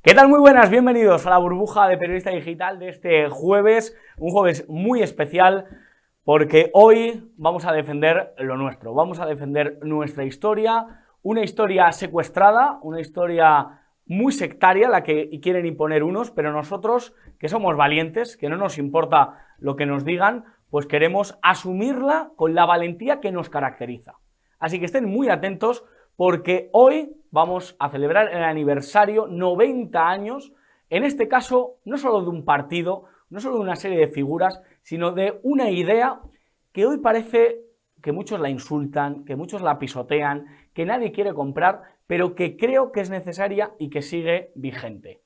¿Qué tal? Muy buenas, bienvenidos a la burbuja de Periodista Digital de este jueves, un jueves muy especial porque hoy vamos a defender lo nuestro, vamos a defender nuestra historia, una historia secuestrada, una historia muy sectaria, la que quieren imponer unos, pero nosotros, que somos valientes, que no nos importa lo que nos digan, pues queremos asumirla con la valentía que nos caracteriza. Así que estén muy atentos porque hoy vamos a celebrar el aniversario 90 años, en este caso no solo de un partido, no solo de una serie de figuras, sino de una idea que hoy parece que muchos la insultan, que muchos la pisotean, que nadie quiere comprar, pero que creo que es necesaria y que sigue vigente.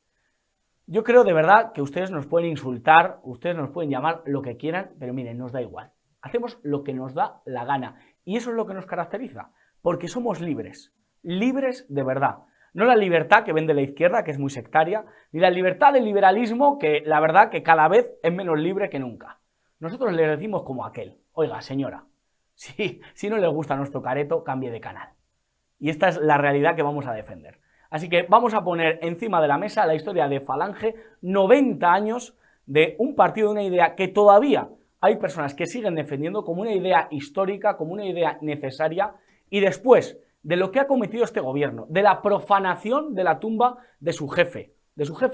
Yo creo de verdad que ustedes nos pueden insultar, ustedes nos pueden llamar lo que quieran, pero miren, nos da igual. Hacemos lo que nos da la gana y eso es lo que nos caracteriza. Porque somos libres, libres de verdad. No la libertad que vende la izquierda, que es muy sectaria, ni la libertad del liberalismo, que la verdad que cada vez es menos libre que nunca. Nosotros le decimos como aquel, oiga señora, si no le gusta nuestro careto, cambie de canal. Y esta es la realidad que vamos a defender. Así que vamos a poner encima de la mesa la historia de Falange, 90 años de un partido, de una idea que todavía hay personas que siguen defendiendo como una idea histórica, como una idea necesaria. Y después de lo que ha cometido este gobierno, de la profanación de la tumba de su jefe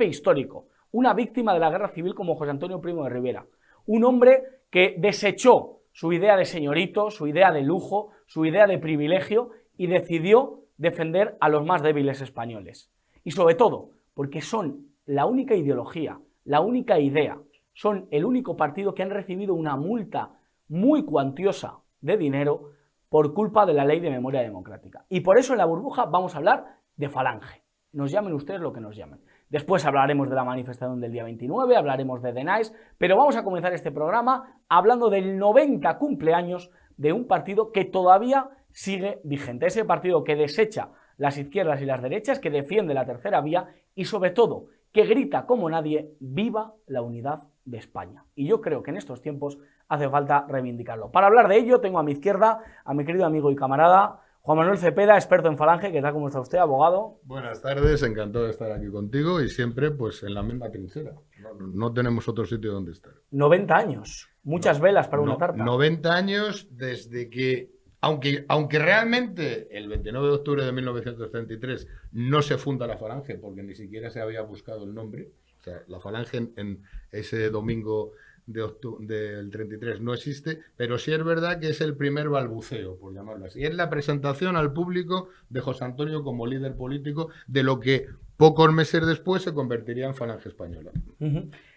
histórico, una víctima de la guerra civil como José Antonio Primo de Rivera, un hombre que desechó su idea de señorito, su idea de lujo, su idea de privilegio y decidió defender a los más débiles españoles. Y sobre todo, porque son la única ideología, la única idea, son el único partido que han recibido una multa muy cuantiosa de dinero por culpa de la Ley de Memoria Democrática. Y por eso en la burbuja vamos a hablar de Falange. Nos llamen ustedes lo que nos llamen. Después hablaremos de la manifestación del día 29, hablaremos de The Nice, pero vamos a comenzar este programa hablando del 90 cumpleaños de un partido que todavía sigue vigente. Ese partido que desecha las izquierdas y las derechas, que defiende la tercera vía y sobre todo que grita como nadie, viva la unidad de España. Y yo creo que en estos tiempos hace falta reivindicarlo. Para hablar de ello tengo a mi izquierda a mi querido amigo y camarada Juan Manuel Cepeda, experto en Falange. ¿Qué tal? ¿Cómo está usted, abogado? Buenas tardes, encantado de estar aquí contigo y siempre pues en la misma trinchera. No tenemos otro sitio donde estar. 90 años, muchas velas para una tarta. 90 años desde que, aunque realmente el 29 de octubre de 1933 no se funda la Falange porque ni siquiera se había buscado el nombre, o sea, la Falange en ese domingo del 33 no existe, pero sí es verdad que es el primer balbuceo, por llamarlo así. Es la presentación al público de José Antonio como líder político de lo que pocos meses después se convertiría en Falange Española.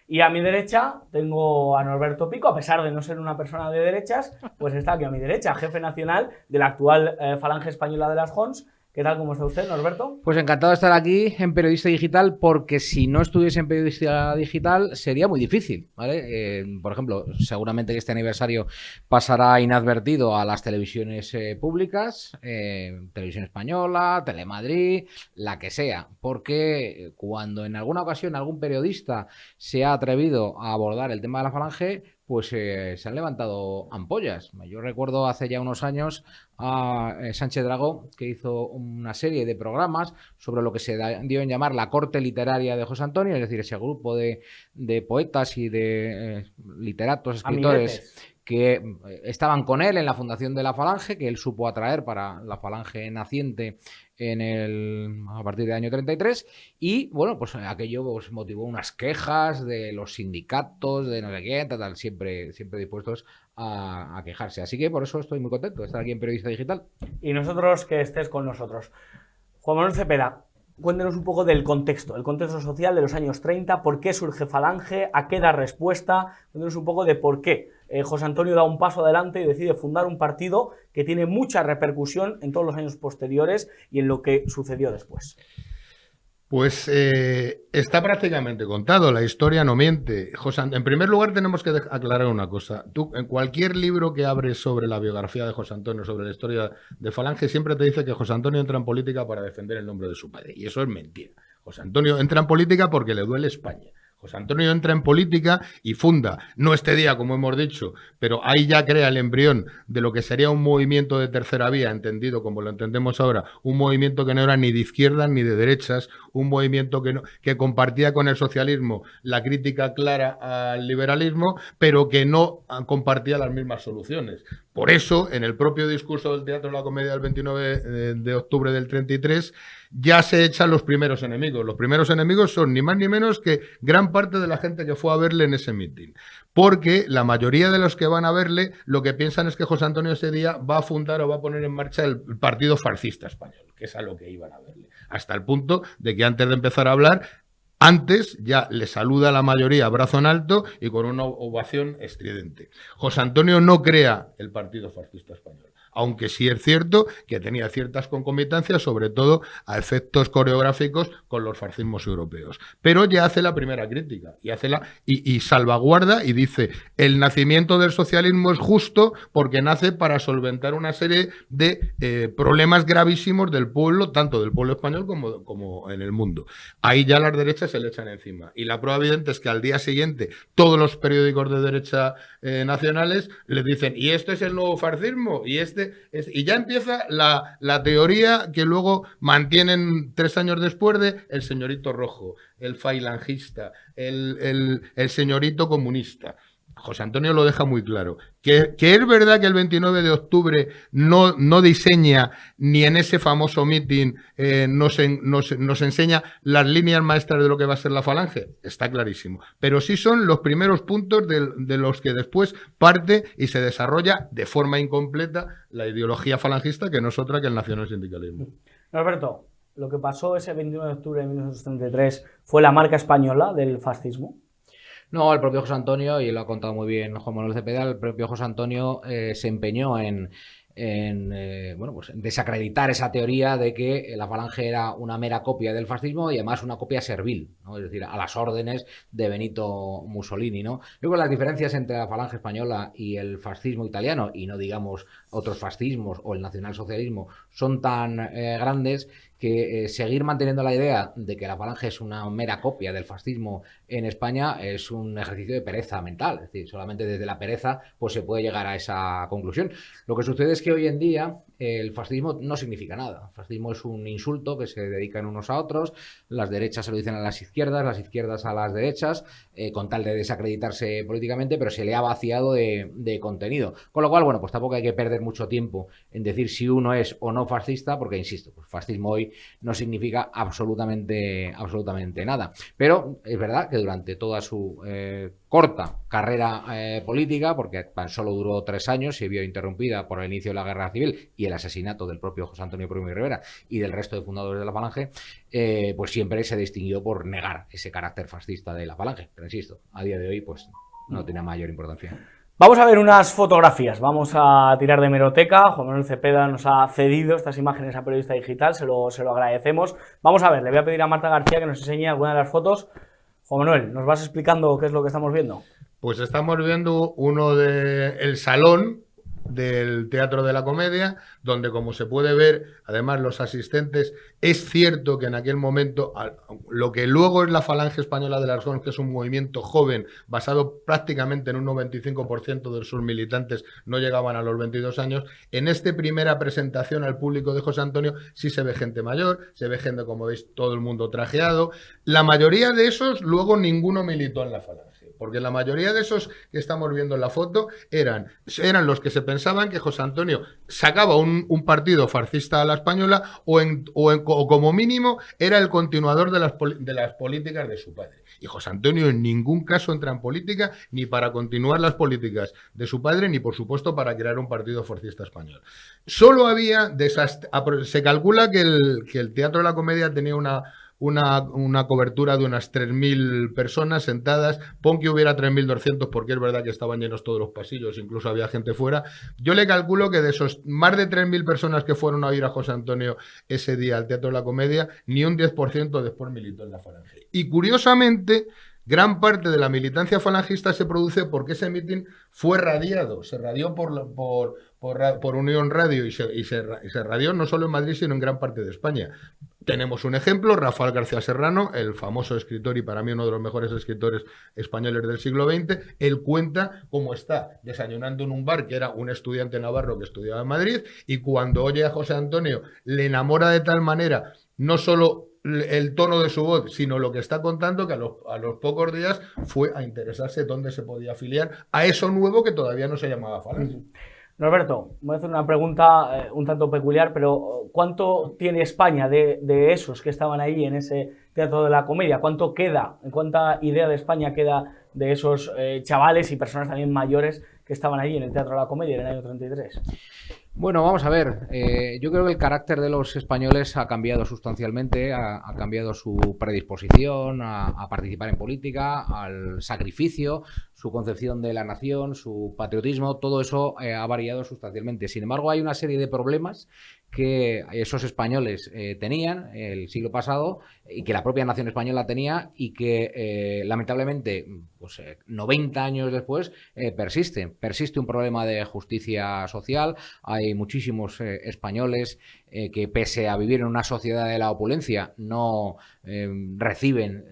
Y a mi derecha tengo a Norberto Pico, a pesar de no ser una persona de derechas, pues está aquí a mi derecha, jefe nacional de la actual Falange Española de las Jons. ¿Qué tal? ¿Cómo está usted, Norberto? Pues encantado de estar aquí en Periodista Digital, porque si no estuviese en Periodista Digital sería muy difícil, ¿vale? Por ejemplo, seguramente que este aniversario pasará inadvertido a las televisiones públicas, Televisión Española, Telemadrid, la que sea, porque cuando en alguna ocasión algún periodista se ha atrevido a abordar el tema de la Falange, pues se han levantado ampollas. Yo recuerdo hace ya unos años a Sánchez Dragó, que hizo una serie de programas sobre lo que se dio en llamar la corte literaria de José Antonio, es decir, ese grupo de poetas y de literatos, escritores, amiguetes, que estaban con él en la fundación de la Falange, que él supo atraer para la Falange naciente a partir del año 33, y bueno, pues aquello pues motivó unas quejas de los sindicatos, de no sé qué, tal, siempre dispuestos a quejarse. Así que por eso estoy muy contento de estar aquí en Periodista Digital. Y nosotros que estés con nosotros. Juan Manuel Cepeda, cuéntenos un poco del contexto, el contexto social de los años 30, por qué surge Falange, a qué da respuesta, cuéntenos un poco de por qué José Antonio da un paso adelante y decide fundar un partido que tiene mucha repercusión en todos los años posteriores y en lo que sucedió después. Pues está prácticamente contado, la historia no miente. En primer lugar tenemos que aclarar una cosa. Tú, en cualquier libro que abres sobre la biografía de José Antonio, sobre la historia de Falange, siempre te dice que José Antonio entra en política para defender el nombre de su padre. Y eso es mentira. José Antonio entra en política porque le duele España. José Antonio entra en política y funda, no este día, como hemos dicho, pero ahí ya crea el embrión de lo que sería un movimiento de tercera vía, entendido como lo entendemos ahora, un movimiento que no era ni de izquierdas ni de derechas, un movimiento que compartía con el socialismo la crítica clara al liberalismo, pero que no compartía las mismas soluciones. Por eso, en el propio discurso del Teatro de la Comedia del 29 de octubre del 33, ya se echan los primeros enemigos. Los primeros enemigos son ni más ni menos que gran parte de la gente que fue a verle en ese mitin. Porque la mayoría de los que van a verle lo que piensan es que José Antonio ese día va a fundar o va a poner en marcha el Partido Fascista Español, que es a lo que iban a verle. Hasta el punto de que antes de empezar a hablar, antes ya le saluda a la mayoría brazo en alto y con una ovación estridente. José Antonio no crea el Partido Fascista Español, aunque sí es cierto que tenía ciertas concomitancias, sobre todo a efectos coreográficos con los fascismos europeos. Pero ya hace la primera crítica y salvaguarda y dice: el nacimiento del socialismo es justo porque nace para solventar una serie de problemas gravísimos del pueblo, tanto del pueblo español como en el mundo. Ahí ya las derechas se le echan encima. Y la prueba evidente es que al día siguiente todos los periódicos de derecha nacionales les dicen: ¿y esto es el nuevo fascismo? Y ya empieza la teoría que luego mantienen 3 años después de el señorito rojo, el failangista, el señorito comunista. José Antonio lo deja muy claro. Que es verdad que el 29 de octubre no diseña, ni en ese famoso mitin nos enseña las líneas maestras de lo que va a ser la Falange. Está clarísimo. Pero sí son los primeros puntos de los que después parte y se desarrolla de forma incompleta la ideología falangista, que no es otra que el nacionalsindicalismo. Alberto, lo que pasó ese 29 de octubre de 1933 fue la marca española del fascismo. No, el propio José Antonio, y lo ha contado muy bien Juan Manuel Cepeda, el propio José Antonio se empeñó en desacreditar esa teoría de que la Falange era una mera copia del fascismo y además una copia servil, ¿no? Es decir, a las órdenes de Benito Mussolini, ¿no? Yo creo que las diferencias entre la Falange española y el fascismo italiano, y no digamos otros fascismos o el nacionalsocialismo, son tan grandes que seguir manteniendo la idea de que la Falange es una mera copia del fascismo en España es un ejercicio de pereza mental. Es decir, solamente desde la pereza pues se puede llegar a esa conclusión. Lo que sucede es que hoy en día el fascismo no significa nada. El fascismo es un insulto que se dedican unos a otros, las derechas se lo dicen a las izquierdas a las derechas, con tal de desacreditarse políticamente, pero se le ha vaciado de contenido. Con lo cual, bueno, pues tampoco hay que perder mucho tiempo en decir si uno es o no fascista, porque, insisto, pues fascismo hoy no significa absolutamente nada. Pero es verdad que durante toda su corta carrera política, porque tan solo duró 3 años, se vio interrumpida por el inicio de la Guerra Civil y el asesinato del propio José Antonio Primo de Rivera y del resto de fundadores de la Falange, pues siempre se distinguió por negar ese carácter fascista de la Falange. Pero insisto, a día de hoy pues no tiene mayor importancia. Vamos a ver unas fotografías, vamos a tirar de hemeroteca. Juan Manuel Cepeda nos ha cedido estas imágenes a Periodista Digital, se lo agradecemos. Vamos a ver, le voy a pedir a Marta García que nos enseñe alguna de las fotos. Juan Manuel, ¿nos vas explicando qué es lo que estamos viendo? Pues estamos viendo el salón del Teatro de la Comedia, donde, como se puede ver, además los asistentes, es cierto que en aquel momento lo que luego es la Falange Española de Aragón, que es un movimiento joven basado prácticamente en un 95% de sus militantes no llegaban a los 22 años, en esta primera presentación al público de José Antonio sí se ve gente mayor, se ve gente, como veis, todo el mundo trajeado. La mayoría de esos luego ninguno militó en la Falange, porque la mayoría de esos que estamos viendo en la foto eran los que se pensaban que José Antonio sacaba un partido fascista a la española o como mínimo era el continuador de las políticas de su padre. Y José Antonio en ningún caso entra en política ni para continuar las políticas de su padre ni, por supuesto, para crear un partido fascista español. Solo había, se calcula que el Teatro de la Comedia tenía una cobertura de unas 3.000 personas sentadas. Pon que hubiera 3.200 porque es verdad que estaban llenos todos los pasillos, incluso había gente fuera. Yo le calculo que de esos más de 3.000 personas que fueron a oír a José Antonio ese día al Teatro de la Comedia, ni un 10% después militó en la Falange. Y curiosamente, gran parte de la militancia falangista se produce porque ese mitin fue radiado, se radió por Unión Radio y se radió no solo en Madrid, sino en gran parte de España. Tenemos un ejemplo, Rafael García Serrano, el famoso escritor y para mí uno de los mejores escritores españoles del siglo XX. Él cuenta cómo está desayunando en un bar, que era un estudiante navarro que estudiaba en Madrid, y cuando oye a José Antonio le enamora de tal manera, no solo el tono de su voz, sino lo que está contando, que a los pocos días fue a interesarse dónde se podía afiliar a eso nuevo que todavía no se llamaba Falange. Norberto, voy a hacer una pregunta un tanto peculiar, pero ¿cuánto tiene España de esos que estaban ahí en ese Teatro de la Comedia? ¿Cuánto queda? ¿Cuánta idea de España queda de esos chavales y personas también mayores que estaban ahí en el Teatro de la Comedia en el año 33? Bueno, vamos a ver. Yo creo que el carácter de los españoles ha cambiado sustancialmente, ha cambiado su predisposición a participar en política, al sacrificio, su concepción de la nación, su patriotismo, todo eso ha variado sustancialmente. Sin embargo, hay una serie de problemas que esos españoles tenían el siglo pasado y que la propia nación española tenía y que lamentablemente pues, 90 años después persiste. Persiste un problema de justicia social. Hay muchísimos españoles que pese a vivir en una sociedad de la opulencia no reciben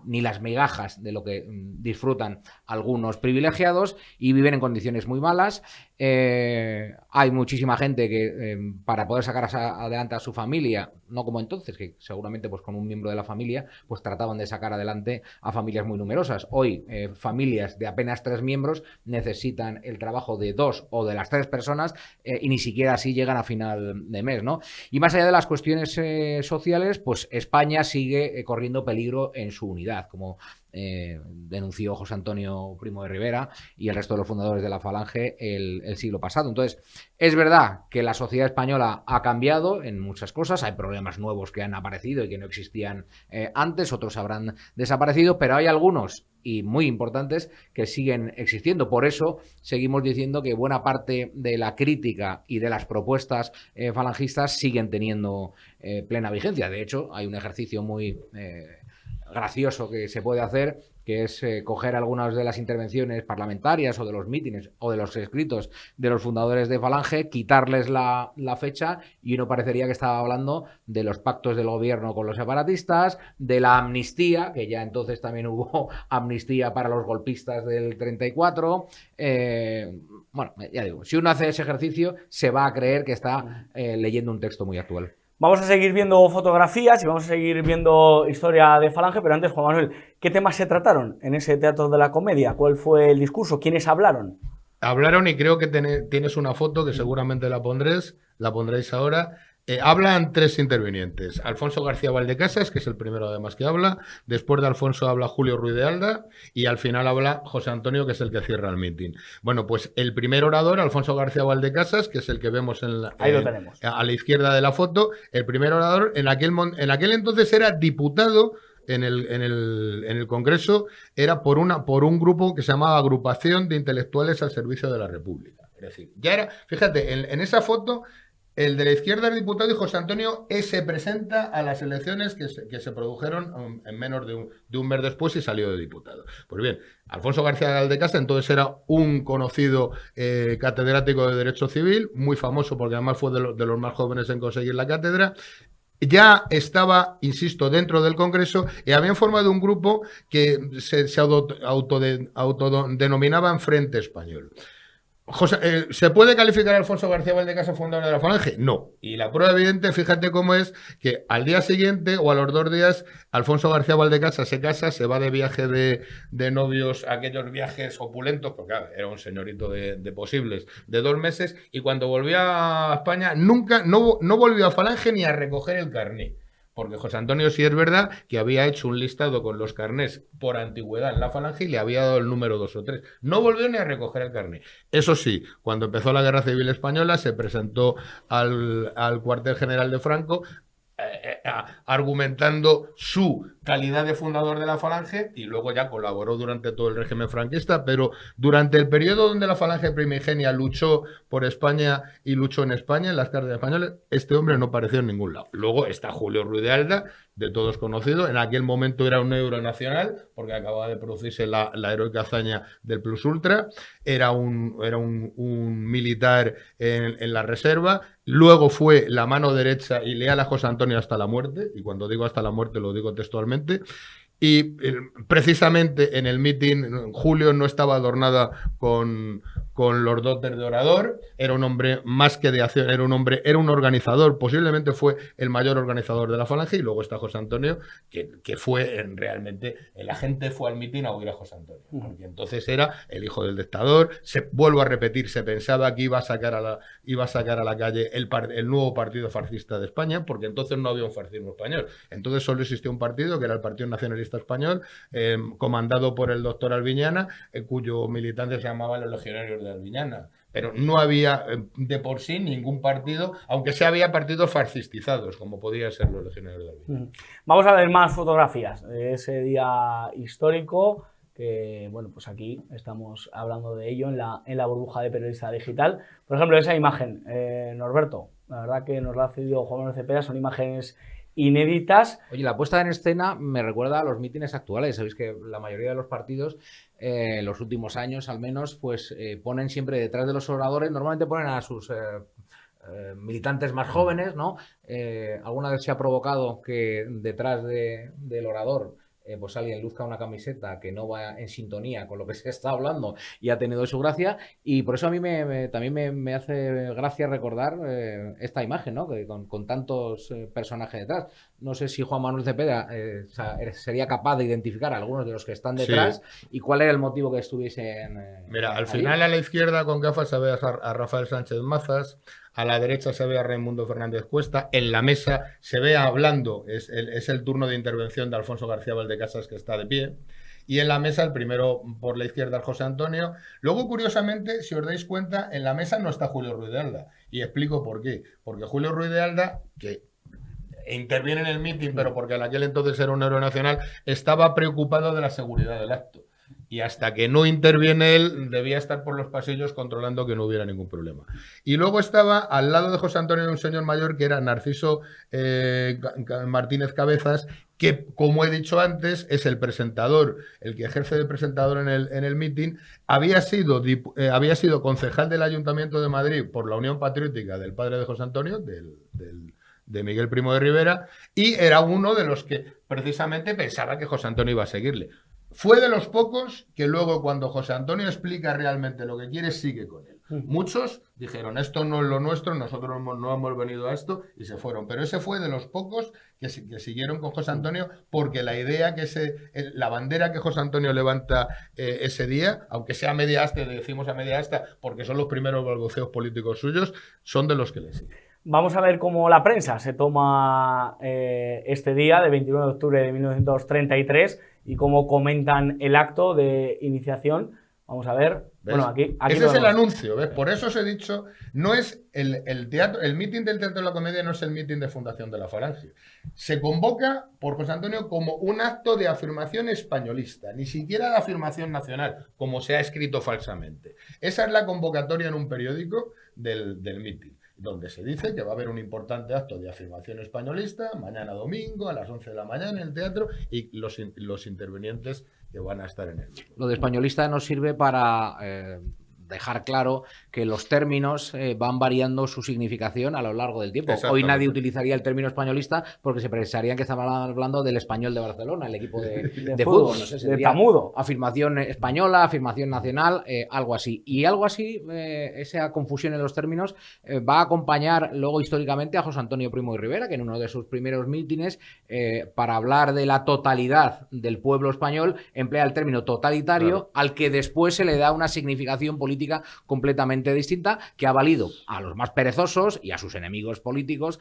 ni las migajas de lo que disfrutan algunos privilegiados y viven en condiciones muy malas. Hay muchísima gente que para poder sacar adelante a su familia, no como entonces, que seguramente pues con un miembro de la familia pues trataban de sacar adelante a familias muy numerosas. Hoy familias de apenas 3 miembros necesitan el trabajo de 2 o de las 3 personas y ni siquiera así llegan a final de mes, ¿no? Y más allá de las cuestiones sociales, pues España sigue corriendo peligro en su unidad, como denunció José Antonio Primo de Rivera y el resto de los fundadores de la Falange el siglo pasado. Entonces, es verdad que la sociedad española ha cambiado en muchas cosas, hay problemas nuevos que han aparecido y que no existían antes, otros habrán desaparecido, pero hay algunos y muy importantes que siguen existiendo. Por eso seguimos diciendo que buena parte de la crítica y de las propuestas falangistas siguen teniendo plena vigencia. De hecho, hay un ejercicio muy gracioso que se puede hacer, que es coger algunas de las intervenciones parlamentarias o de los mítines o de los escritos de los fundadores de Falange, quitarles la fecha y uno parecería que estaba hablando de los pactos del gobierno con los separatistas, de la amnistía, que ya entonces también hubo amnistía para los golpistas del 34. Bueno, ya digo, si uno hace ese ejercicio se va a creer que está leyendo un texto muy actual. Vamos a seguir viendo fotografías y vamos a seguir viendo historia de Falange, pero antes, Juan Manuel, ¿qué temas se trataron en ese Teatro de la Comedia? ¿Cuál fue el discurso? ¿Quiénes hablaron? Hablaron y creo que tienes una foto que seguramente la pondréis ahora. Hablan 3 intervinientes. Alfonso García Valdecasas, que es el primero además que habla. Después de Alfonso habla Julio Ruiz de Alda. Y al final habla José Antonio, que es el que cierra el mitin. Bueno, pues el primer orador, Alfonso García Valdecasas, que es el que vemos ahí lo tenemos. A la izquierda de la foto. El primer orador, en aquel entonces era diputado en el Congreso, era por un grupo que se llamaba Agrupación de Intelectuales al Servicio de la República. Es decir, ya era, fíjate, en esa foto, el de la izquierda es diputado y José Antonio se presenta a las elecciones que se produjeron en menos de un mes después y salió de diputado. Pues bien, Alfonso García Valdecasas entonces era un conocido catedrático de Derecho Civil, muy famoso porque además fue de los más jóvenes en conseguir la cátedra. Ya estaba, insisto, dentro del Congreso y habían formado un grupo que se autodenominaban Frente Español. ¿Se puede calificar a Alfonso García Valdecasas fundador de la Falange? No. Y la prueba evidente, fíjate cómo es que al día siguiente o a los 2 días, Alfonso García Valdecasas se casa, se va de viaje de novios, aquellos viajes opulentos, porque claro, era un señorito de posibles, de 2 meses, y cuando volvió a España, no volvió a Falange ni a recoger el carné. Porque José Antonio sí es verdad que había hecho un listado con los carnés por antigüedad en la Falange y le había dado el número 2 o 3. No volvió ni a recoger el carné. Eso sí, cuando empezó la Guerra Civil Española se presentó al cuartel general de Franco argumentando su calidad de fundador de la Falange y luego ya colaboró durante todo el régimen franquista, pero durante el periodo donde la Falange primigenia luchó por España y luchó en España, en las cárceles españolas, este hombre no apareció en ningún lado. Luego está Julio Ruiz de Alda, de todos conocido, en aquel momento era un héroe nacional, porque acababa de producirse la heroica hazaña del Plus Ultra, era un militar en la reserva, luego fue la mano derecha y leal a José Antonio hasta la muerte, y cuando digo hasta la muerte lo digo textualmente, y precisamente en el mitin Julio no estaba adornada con los dotes de orador, era un hombre más que de acción, era un organizador, posiblemente fue el mayor organizador de la Falange, y luego está José Antonio, que fue realmente, la gente fue al mitin a oír a José Antonio, porque entonces era el hijo del dictador, vuelvo a repetir, se pensaba que iba a sacar a la calle el nuevo partido fascista de España, porque entonces no había un fascismo español, entonces solo existía un partido, que era el Partido Nacionalista Español, comandado por el doctor Albiñana, cuyo militante se llamaba los Legionarios de Albiñana, pero no había de por sí ningún partido, aunque sí había partidos fascistizados, como podía ser los Legionarios de Albiñana. Vamos a ver más fotografías de ese día histórico, que bueno, pues aquí estamos hablando de ello en la burbuja de Periodista Digital. Por ejemplo, esa imagen, Norberto, la verdad que nos la ha cedido Juan Manuel Cepeda, son imágenes inéditas. Oye, la puesta en escena me recuerda a los mítines actuales. Sabéis que la mayoría de los partidos, en los últimos años al menos, pues ponen siempre detrás de los oradores, normalmente ponen a sus militantes más jóvenes, ¿no? Alguna vez se ha provocado que detrás del orador pues alguien luzca una camiseta que no va en sintonía con lo que se está hablando y ha tenido su gracia, y por eso a mí también me hace gracia recordar esta imagen, ¿no? Que con tantos personajes detrás. No sé si Juan Manuel Cepeda sería capaz de identificar a algunos de los que están detrás, sí, y cuál era el motivo que estuviesen Mira, al final a la izquierda con gafas se ve a Rafael Sánchez Mazas, a la derecha se ve a Raimundo Fernández Cuesta, en la mesa se ve hablando, es el turno de intervención de Alfonso García Valdecasas, que está de pie, y en la mesa el primero por la izquierda, José Antonio. Luego, curiosamente, si os dais cuenta, en la mesa no está Julio Ruiz de Alda, y explico por qué. Porque Julio Ruiz de Alda, que interviene en el mitin, pero porque en aquel entonces era un héroe nacional, estaba preocupado de la seguridad del acto. Y hasta que no interviene él, debía estar por los pasillos controlando que no hubiera ningún problema. Y luego estaba al lado de José Antonio un señor mayor que era Narciso Martínez Cabezas, que, como he dicho antes, es el presentador, el que ejerce de presentador en el mitin. Había sido concejal del Ayuntamiento de Madrid por la Unión Patriótica del padre de José Antonio, de Miguel Primo de Rivera, y era uno de los que precisamente pensaba que José Antonio iba a seguirle. Fue de los pocos que luego, cuando José Antonio explica realmente lo que quiere, sigue con él. Muchos dijeron, esto no es lo nuestro, nosotros no hemos venido a esto, y se fueron. Pero ese fue de los pocos que siguieron con José Antonio, porque la idea la bandera que José Antonio levanta ese día, aunque sea media asta, decimos a media asta, porque son los primeros balbuceos políticos suyos, son de los que le siguen. Vamos a ver cómo la prensa se toma este día de 29 de octubre de 1933 y cómo comentan el acto de iniciación. Vamos a ver. ¿Ves? Bueno, aquí ese es el anuncio, ¿ves? Por eso os he dicho, no es el teatro, el mitin del Teatro de la Comedia no es el mitin de fundación de la Falange. Se convoca por José Antonio como un acto de afirmación españolista, ni siquiera de afirmación nacional, como se ha escrito falsamente. Esa es la convocatoria en un periódico del mitin, donde se dice que va a haber un importante acto de afirmación españolista mañana domingo a las 11 de la mañana en el teatro, y los intervinientes que van a estar en él. Lo de españolista nos sirve para dejar claro que los términos van variando su significación a lo largo del tiempo. Hoy nadie utilizaría el término españolista porque se pensarían que estaban hablando del Español de Barcelona, el equipo de fútbol. No sé, de Tamudo. Afirmación española, afirmación nacional, algo así. Y algo así, esa confusión en los términos, va a acompañar luego históricamente a José Antonio Primo de Rivera, que en uno de sus primeros mítines, para hablar de la totalidad del pueblo español, emplea el término totalitario, claro, al que después se le da una significación política completamente distinta, que ha valido a los más perezosos y a sus enemigos políticos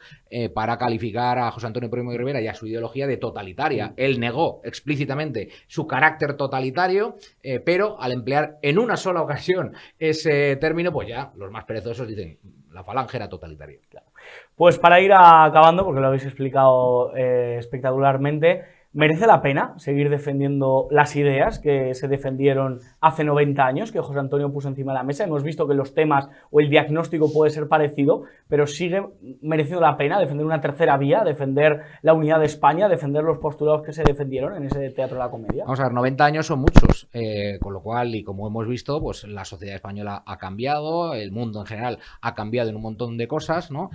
para calificar a José Antonio Primo de Rivera y a su ideología de totalitaria. Él negó explícitamente su carácter totalitario, pero al emplear en una sola ocasión ese término, pues ya los más perezosos dicen, la Falange era totalitaria. Claro. Pues para ir acabando, porque lo habéis explicado espectacularmente, ¿Merece la pena seguir defendiendo las ideas que se defendieron hace 90 años, que José Antonio puso encima de la mesa? Hemos visto que los temas o el diagnóstico puede ser parecido, pero sigue mereciendo la pena defender una tercera vía, defender la unidad de España, defender los postulados que se defendieron en ese Teatro de la Comedia. Vamos a ver, 90 años son muchos, con lo cual, y como hemos visto, pues la sociedad española ha cambiado, el mundo en general ha cambiado en un montón de cosas, ¿no?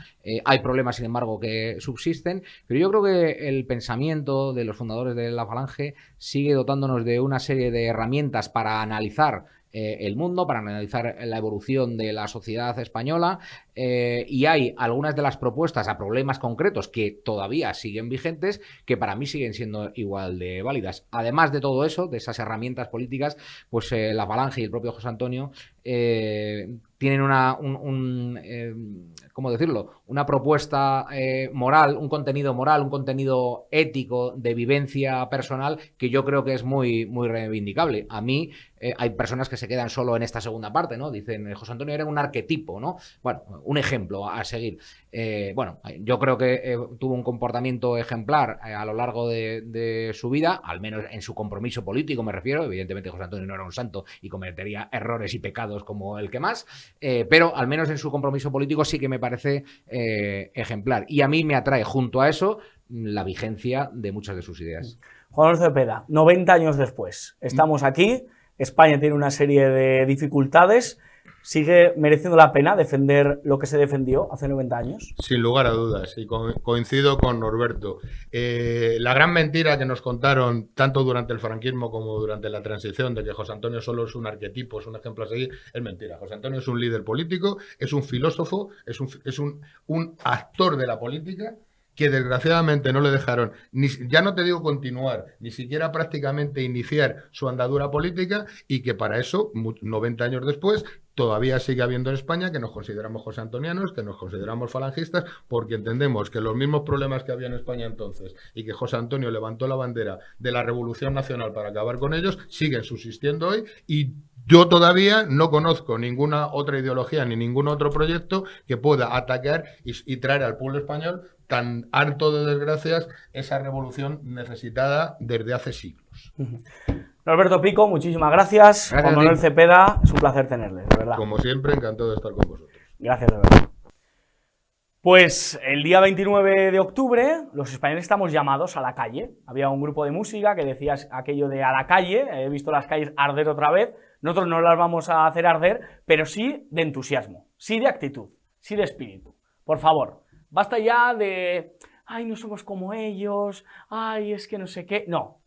Hay problemas, sin embargo, que subsisten, pero yo creo que el pensamiento de los fundadores de la Falange sigue dotándonos de una serie de herramientas para analizar el mundo, para analizar la evolución de la sociedad española, y hay algunas de las propuestas a problemas concretos que todavía siguen vigentes, que para mí siguen siendo igual de válidas. Además de todo eso, de esas herramientas políticas, pues la Falange y el propio José Antonio tienen ¿cómo decirlo? Una propuesta moral, un contenido ético de vivencia personal que yo creo que es muy, muy reivindicable. A mí hay personas que se quedan solo en esta segunda parte, ¿no? Dicen, José Antonio era un arquetipo, ¿no? Bueno, un ejemplo a seguir. Bueno, yo creo que tuvo un comportamiento ejemplar a lo largo de su vida, al menos en su compromiso político me refiero. Evidentemente José Antonio no era un santo y cometería errores y pecados como el que más, pero al menos en su compromiso político sí que me parece ejemplar. Y a mí me atrae junto a eso la vigencia de muchas de sus ideas. Juan Lorenzo Cepeda, 90 años después, estamos aquí, España tiene una serie de dificultades. ¿Sigue mereciendo la pena defender lo que se defendió hace 90 años? Sin lugar a dudas, y coincido con Norberto. La gran mentira que nos contaron, tanto durante el franquismo como durante la transición, de que José Antonio solo es un arquetipo, es un ejemplo a seguir, es mentira. José Antonio es un líder político, es un filósofo, es un actor de la política, que desgraciadamente no le dejaron, ya no te digo continuar, ni siquiera prácticamente iniciar su andadura política, y que para eso, 90 años después, todavía sigue habiendo en España que nos consideramos josé-antonianos, que nos consideramos falangistas, porque entendemos que los mismos problemas que había en España entonces y que José Antonio levantó la bandera de la Revolución Nacional para acabar con ellos, siguen subsistiendo hoy, y yo todavía no conozco ninguna otra ideología ni ningún otro proyecto que pueda atacar y traer al pueblo español, tan harto de desgracias, esa revolución necesitada desde hace siglos. Norberto Pico, muchísimas gracias. Juan Manuel Cepeda, es un placer tenerle, de verdad. Como siempre, encantado de estar con vosotros. Gracias, de verdad. Pues el día 29 de octubre los españoles estamos llamados a la calle. Había un grupo de música que decía aquello de a la calle, he visto las calles arder otra vez. Nosotros no las vamos a hacer arder, pero sí de entusiasmo, sí de actitud, sí de espíritu. Por favor, basta ya de, ay, no somos como ellos, ay, es que no sé qué. No,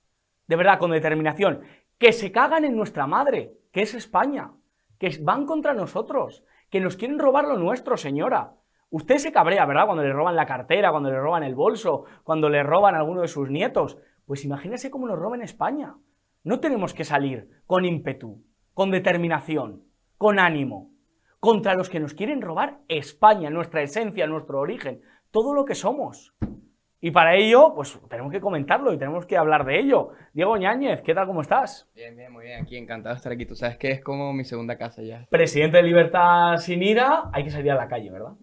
de verdad, con determinación. Que se cagan en nuestra madre, que es España, que van contra nosotros, que nos quieren robar lo nuestro, señora. Usted se cabrea, ¿verdad? Cuando le roban la cartera, cuando le roban el bolso, cuando le roban a alguno de sus nietos. Pues imagínese cómo nos roban España. No tenemos que salir con ímpetu, con determinación, con ánimo, contra los que nos quieren robar España, nuestra esencia, nuestro origen, todo lo que somos. Y para ello, pues tenemos que comentarlo y tenemos que hablar de ello. Diego Ñáñez, ¿qué tal? ¿Cómo estás? Bien, bien, muy bien. Aquí encantado de estar aquí. Tú sabes que es como mi segunda casa ya. Presidente de Libertad Sin Ira, hay que salir a la calle, ¿verdad?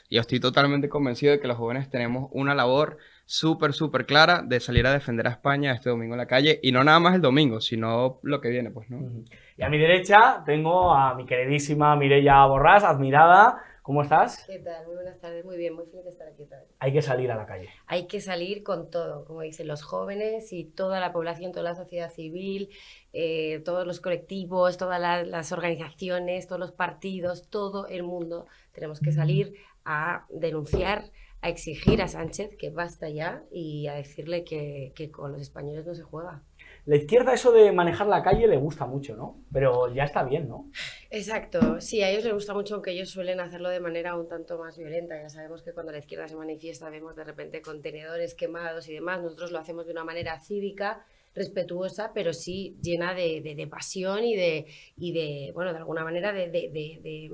Yo estoy totalmente convencido de que los jóvenes tenemos una labor súper clara de salir a defender a España este domingo en la calle. Y no nada más el domingo, sino lo que viene, pues, ¿no? Y a mi derecha tengo a mi queridísima Mireia Borràs, admirada. ¿Cómo estás? ¿Qué tal? Muy buenas tardes, muy bien, muy feliz de estar aquí otra vez. Hay que salir a la calle. Hay que salir con todo, como dicen los jóvenes y toda la población, toda la sociedad civil, todos los colectivos, todas las organizaciones, todos los partidos, todo el mundo. Tenemos que salir a denunciar, a exigir a Sánchez que basta ya y a decirle que con los españoles no se juega. La izquierda eso de manejar la calle le gusta mucho, ¿no? Pero ya está bien, ¿no? Exacto, sí, a ellos les gusta mucho, aunque ellos suelen hacerlo de manera un tanto más violenta. Ya sabemos que cuando la izquierda se manifiesta vemos de repente contenedores quemados y demás. Nosotros lo hacemos de una manera cívica, respetuosa, pero sí llena de pasión y de bueno, de alguna manera de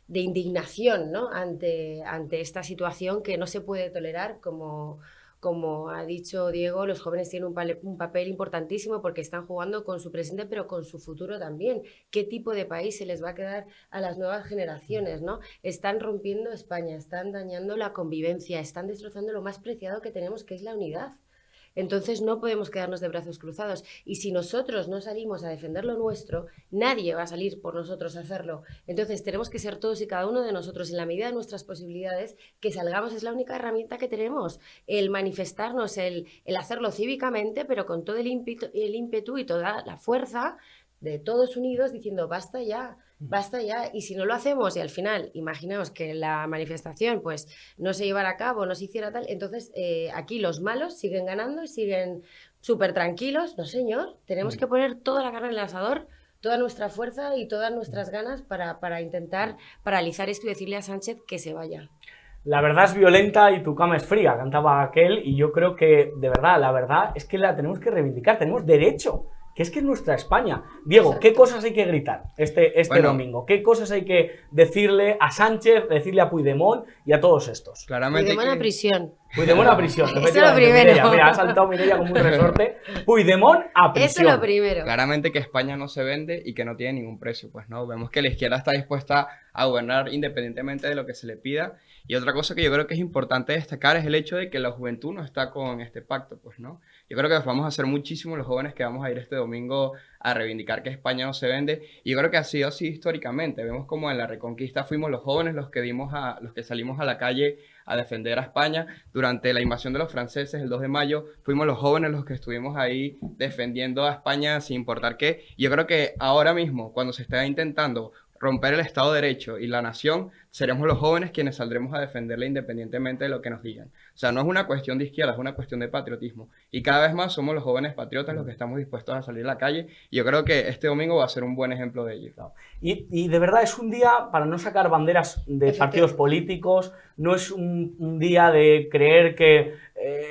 indignación, ¿no? ante esta situación que no se puede tolerar. Como ha dicho Diego, los jóvenes tienen un papel importantísimo porque están jugando con su presente, pero con su futuro también. ¿Qué tipo de país se les va a quedar a las nuevas generaciones, ¿no? Están rompiendo España, están dañando la convivencia, están destrozando lo más preciado que tenemos, que es la unidad. Entonces no podemos quedarnos de brazos cruzados. Y si nosotros no salimos a defender lo nuestro, nadie va a salir por nosotros a hacerlo. Entonces tenemos que ser todos y cada uno de nosotros, en la medida de nuestras posibilidades, que salgamos. Es la única herramienta que tenemos, el manifestarnos, el hacerlo cívicamente, pero con todo el ímpetu y toda la fuerza de todos unidos, diciendo basta ya. Basta ya, y si no lo hacemos y al final, imaginaos que la manifestación pues no se llevara a cabo, no se hiciera tal, entonces aquí los malos siguen ganando y siguen súper tranquilos. No señor, tenemos que poner toda la carne en el asador, toda nuestra fuerza y todas nuestras ganas para intentar paralizar esto y decirle a Sánchez que se vaya. La verdad es violenta y tu cama es fría, cantaba aquel, y yo creo que, de verdad, la verdad es que la tenemos que reivindicar, tenemos derecho. Que es nuestra España. Diego, Exacto. ¿qué cosas hay que gritar este Bueno, domingo? ¿Qué cosas hay que decirle a Sánchez, decirle a Puigdemont y a todos estos? Claramente Puigdemont a prisión. Puigdemont a prisión. Eso es lo efectivamente, primero. Mireia, mira, ha saltado Mireia como un resorte. Puigdemont a prisión. Eso es lo primero. Claramente que España no se vende y que no tiene ningún precio, pues no, vemos que la izquierda está dispuesta a gobernar independientemente de lo que se le pida. Y otra cosa que yo creo que es importante destacar es el hecho de que la juventud no está con este pacto, pues no. Yo creo que vamos a ser muchísimos los jóvenes que vamos a ir este domingo a reivindicar que España no se vende. Y yo creo que ha sido así históricamente. Vemos como en la Reconquista fuimos los jóvenes los que salimos a la calle a defender a España. Durante la invasión de los franceses, el 2 de mayo, fuimos los jóvenes los que estuvimos ahí defendiendo a España sin importar qué. Y yo creo que ahora mismo, cuando se está intentando romper el Estado de Derecho y la nación, seremos los jóvenes quienes saldremos a defenderla independientemente de lo que nos digan. O sea, no es una cuestión de izquierda, es una cuestión de patriotismo. Y cada vez más somos los jóvenes patriotas los que estamos dispuestos a salir a la calle. Y yo creo que este domingo va a ser un buen ejemplo de ello. Y de verdad es un día para no sacar banderas de partidos políticos, no es un día de creer que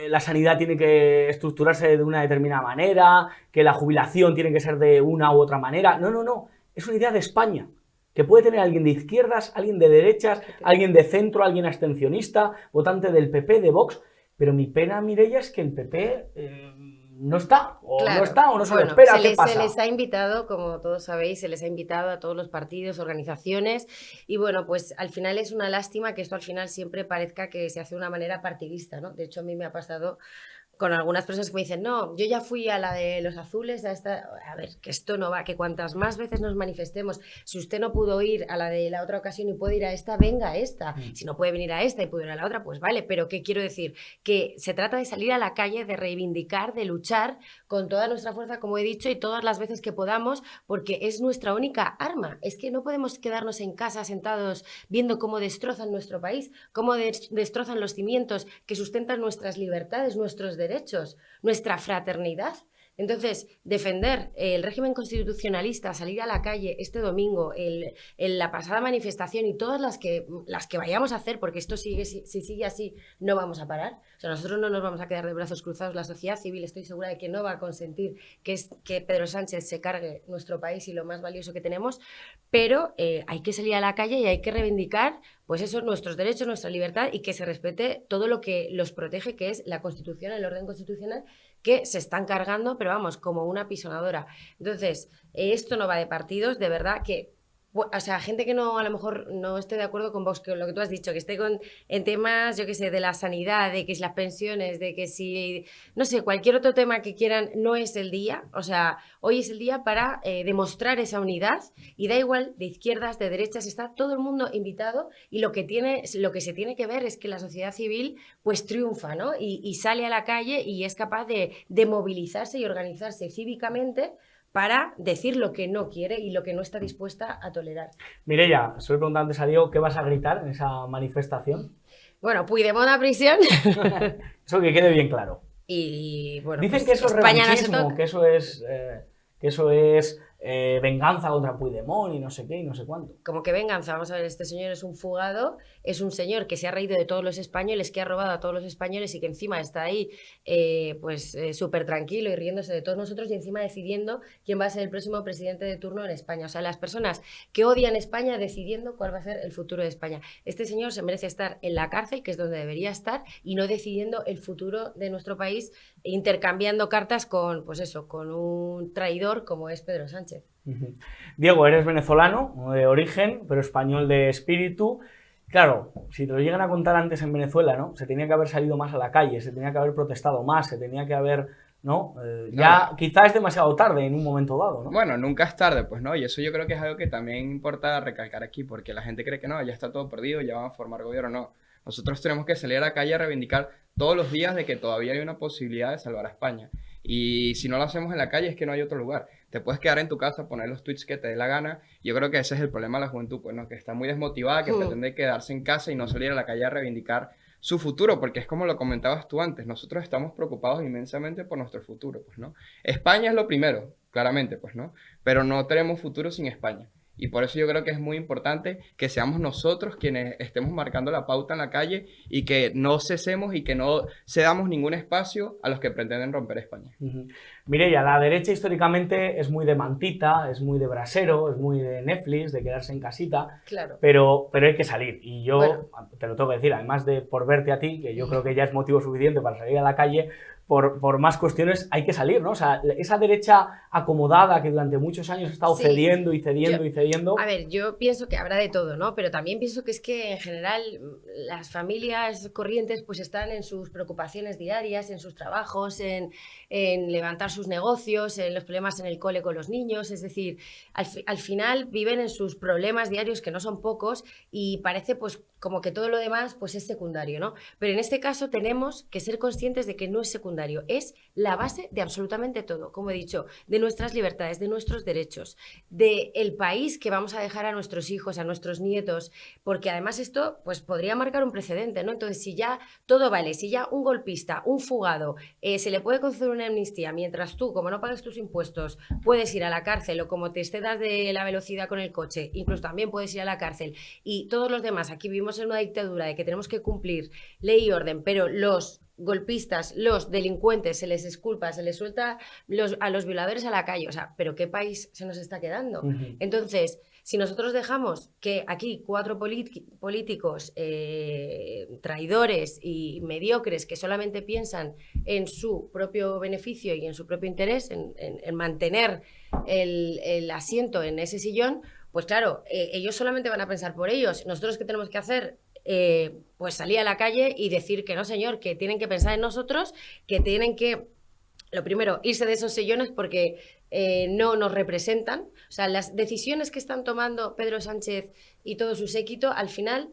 la sanidad tiene que estructurarse de una determinada manera, que la jubilación tiene que ser de una u otra manera. No, no, no. Es una idea de España, que puede tener alguien de izquierdas, alguien de derechas, alguien de centro, alguien abstencionista, votante del PP, de Vox, pero mi pena, Mireia, es que el PP no está, o Claro. no está, o no se lo Bueno, espera, se ¿qué les, pasa? se les ha invitado, como todos sabéis, se les ha invitado a todos los partidos, organizaciones, y bueno, pues al final es una lástima que esto al final siempre parezca que se hace de una manera partidista, ¿no? De hecho, a mí me ha pasado con algunas personas que me dicen, no, yo ya fui a la de los azules, a ver, que esto no va, que cuantas más veces nos manifestemos, si usted no pudo ir a la de la otra ocasión y puede ir a esta, venga a esta, si no puede venir a esta y puede ir a la otra, pues vale, pero ¿qué quiero decir? Que se trata de salir a la calle, de reivindicar, de luchar con toda nuestra fuerza, como he dicho, y todas las veces que podamos, porque es nuestra única arma, es que no podemos quedarnos en casa sentados viendo cómo destrozan nuestro país, cómo destrozan los cimientos que sustentan nuestras libertades, nuestros derechos, nuestra fraternidad. Entonces, defender el régimen constitucionalista, salir a la calle este domingo, la pasada manifestación y todas las que vayamos a hacer, porque esto si sigue así, no vamos a parar. O sea, nosotros no nos vamos a quedar de brazos cruzados. La sociedad civil, estoy segura de que no va a consentir que Pedro Sánchez se cargue nuestro país y lo más valioso que tenemos, pero hay que salir a la calle y hay que reivindicar, pues eso, nuestros derechos, nuestra libertad, y que se respete todo lo que los protege, que es la Constitución, el orden constitucional, que se están cargando, pero vamos, como una pisonadora. Entonces, esto no va de partidos, de verdad que, o sea, gente que no, a lo mejor no esté de acuerdo con Vox, que lo que tú has dicho, que esté en temas, yo qué sé, de la sanidad, de que si las pensiones, de que si, no sé, cualquier otro tema que quieran, no es el día. O sea, hoy es el día para demostrar esa unidad, y da igual de izquierdas, de derechas, está todo el mundo invitado, y lo que se tiene que ver es que la sociedad civil pues triunfa, ¿no? Y sale a la calle y es capaz de movilizarse y organizarse cívicamente para decir lo que no quiere y lo que no está dispuesta a tolerar. Mireia, se lo he preguntado antes a Diego, ¿qué vas a gritar en esa manifestación? Bueno, Puigdemont a prisión. Eso que quede bien claro. Y bueno, Dicen pues que eso es España no se revanchismo, toca. que eso es venganza contra Puigdemont y no sé qué y no sé cuánto. Como que venganza, vamos a ver, este señor es un fugado, es un señor que se ha reído de todos los españoles, que ha robado a todos los españoles y que encima está ahí súper tranquilo y riéndose de todos nosotros, y encima decidiendo quién va a ser el próximo presidente de turno en España. O sea, las personas que odian España decidiendo cuál va a ser el futuro de España. Este señor se merece estar en la cárcel, que es donde debería estar, y no decidiendo el futuro de nuestro país, intercambiando cartas con, pues eso, con un traidor como es Pedro Sánchez. Diego, eres venezolano de origen, pero español de espíritu. Claro, si te lo llegan a contar antes en Venezuela, ¿no? Se tenía que haber salido más a la calle, se tenía que haber protestado más, se tenía que haber, ¿no? Ya quizás es demasiado tarde en un momento dado, ¿no? Bueno, nunca es tarde, pues, ¿no? Y eso yo creo que es algo que también importa recalcar aquí, porque la gente cree que no, ya está todo perdido, ya van a formar gobierno, no. Nosotros tenemos que salir a la calle a reivindicar todos los días de que todavía hay una posibilidad de salvar a España. Y si no lo hacemos en la calle es que no hay otro lugar. Te puedes quedar en tu casa, poner los tweets que te dé la gana. Yo creo que ese es el problema de la juventud, pues, ¿no? Que está muy desmotivada, que pretende quedarse en casa y no salir a la calle a reivindicar su futuro, porque es como lo comentabas tú antes, nosotros estamos preocupados inmensamente por nuestro futuro, pues, ¿no? España es lo primero, claramente, pues, ¿no? Pero no tenemos futuro sin España. Y por eso yo creo que es muy importante que seamos nosotros quienes estemos marcando la pauta en la calle y que no cesemos y que no cedamos ningún espacio a los que pretenden romper España. Mireia, la derecha históricamente es muy de mantita, es muy de brasero, es muy de Netflix, de quedarse en casita, Claro. pero hay que salir. Y yo Bueno. te lo tengo que decir, además de por verte a ti, que yo creo que ya es motivo suficiente para salir a la calle, por más cuestiones hay que salir, ¿no? O sea, esa derecha acomodada que durante muchos años ha estado Sí. cediendo y cediendo y cediendo. A ver, yo pienso que habrá de todo, ¿no? Pero también pienso que es que en general las familias corrientes pues están en sus preocupaciones diarias, en sus trabajos, en levantar sus negocios, en los problemas en el cole con los niños, es decir, al final viven en sus problemas diarios que no son pocos y parece pues como que todo lo demás pues es secundario, ¿no? Pero en este caso tenemos que ser conscientes de que no es secundario, es la base de absolutamente todo, como he dicho, de nuestras libertades, de nuestros derechos, del país que vamos a dejar a nuestros hijos, a nuestros nietos, porque además esto pues podría marcar un precedente, ¿no? Entonces, si ya todo vale, si ya un golpista, un fugado, se le puede conceder una amnistía, mientras tú, como no pagues tus impuestos, puedes ir a la cárcel o como te excedas de la velocidad con el coche, incluso también puedes ir a la cárcel, y todos los demás, aquí vivimos en una dictadura de que tenemos que cumplir ley y orden, pero los golpistas, los delincuentes, se les exculpa, se les suelta a los violadores a la calle, o sea, ¿pero qué país se nos está quedando? Entonces, si nosotros dejamos que aquí 4 políticos traidores y mediocres que solamente piensan en su propio beneficio y en su propio interés, en mantener el asiento en ese sillón, pues claro, ellos solamente van a pensar por ellos. Nosotros, ¿qué tenemos que hacer? Pues salir a la calle y decir que no, señor, que tienen que pensar en nosotros, que tienen que, lo primero, irse de esos sillones porque no nos representan. O sea, las decisiones que están tomando Pedro Sánchez y todo su séquito, al final,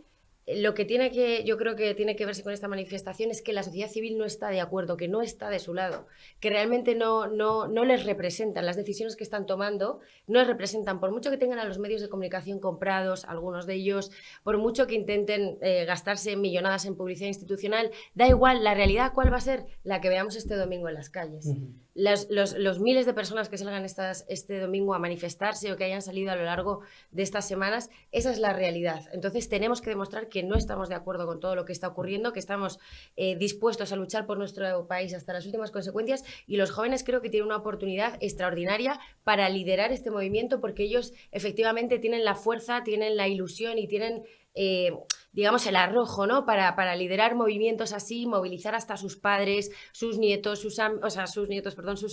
lo que yo creo que tiene que verse con esta manifestación es que la sociedad civil no está de acuerdo, que no está de su lado, que realmente no les representan. Las decisiones que están tomando no les representan, por mucho que tengan a los medios de comunicación comprados, algunos de ellos, por mucho que intenten gastarse millonadas en publicidad institucional, da igual, la realidad ¿cuál va a ser? La que veamos este domingo en las calles. Los miles de personas que salgan este domingo a manifestarse o que hayan salido a lo largo de estas semanas, esa es la realidad. Entonces tenemos que demostrar que no estamos de acuerdo con todo lo que está ocurriendo, que estamos dispuestos a luchar por nuestro país hasta las últimas consecuencias, y los jóvenes creo que tienen una oportunidad extraordinaria para liderar este movimiento porque ellos efectivamente tienen la fuerza, tienen la ilusión y tienen digamos, el arrojo, ¿no? Para liderar movimientos así, movilizar hasta sus padres, sus nietos, sus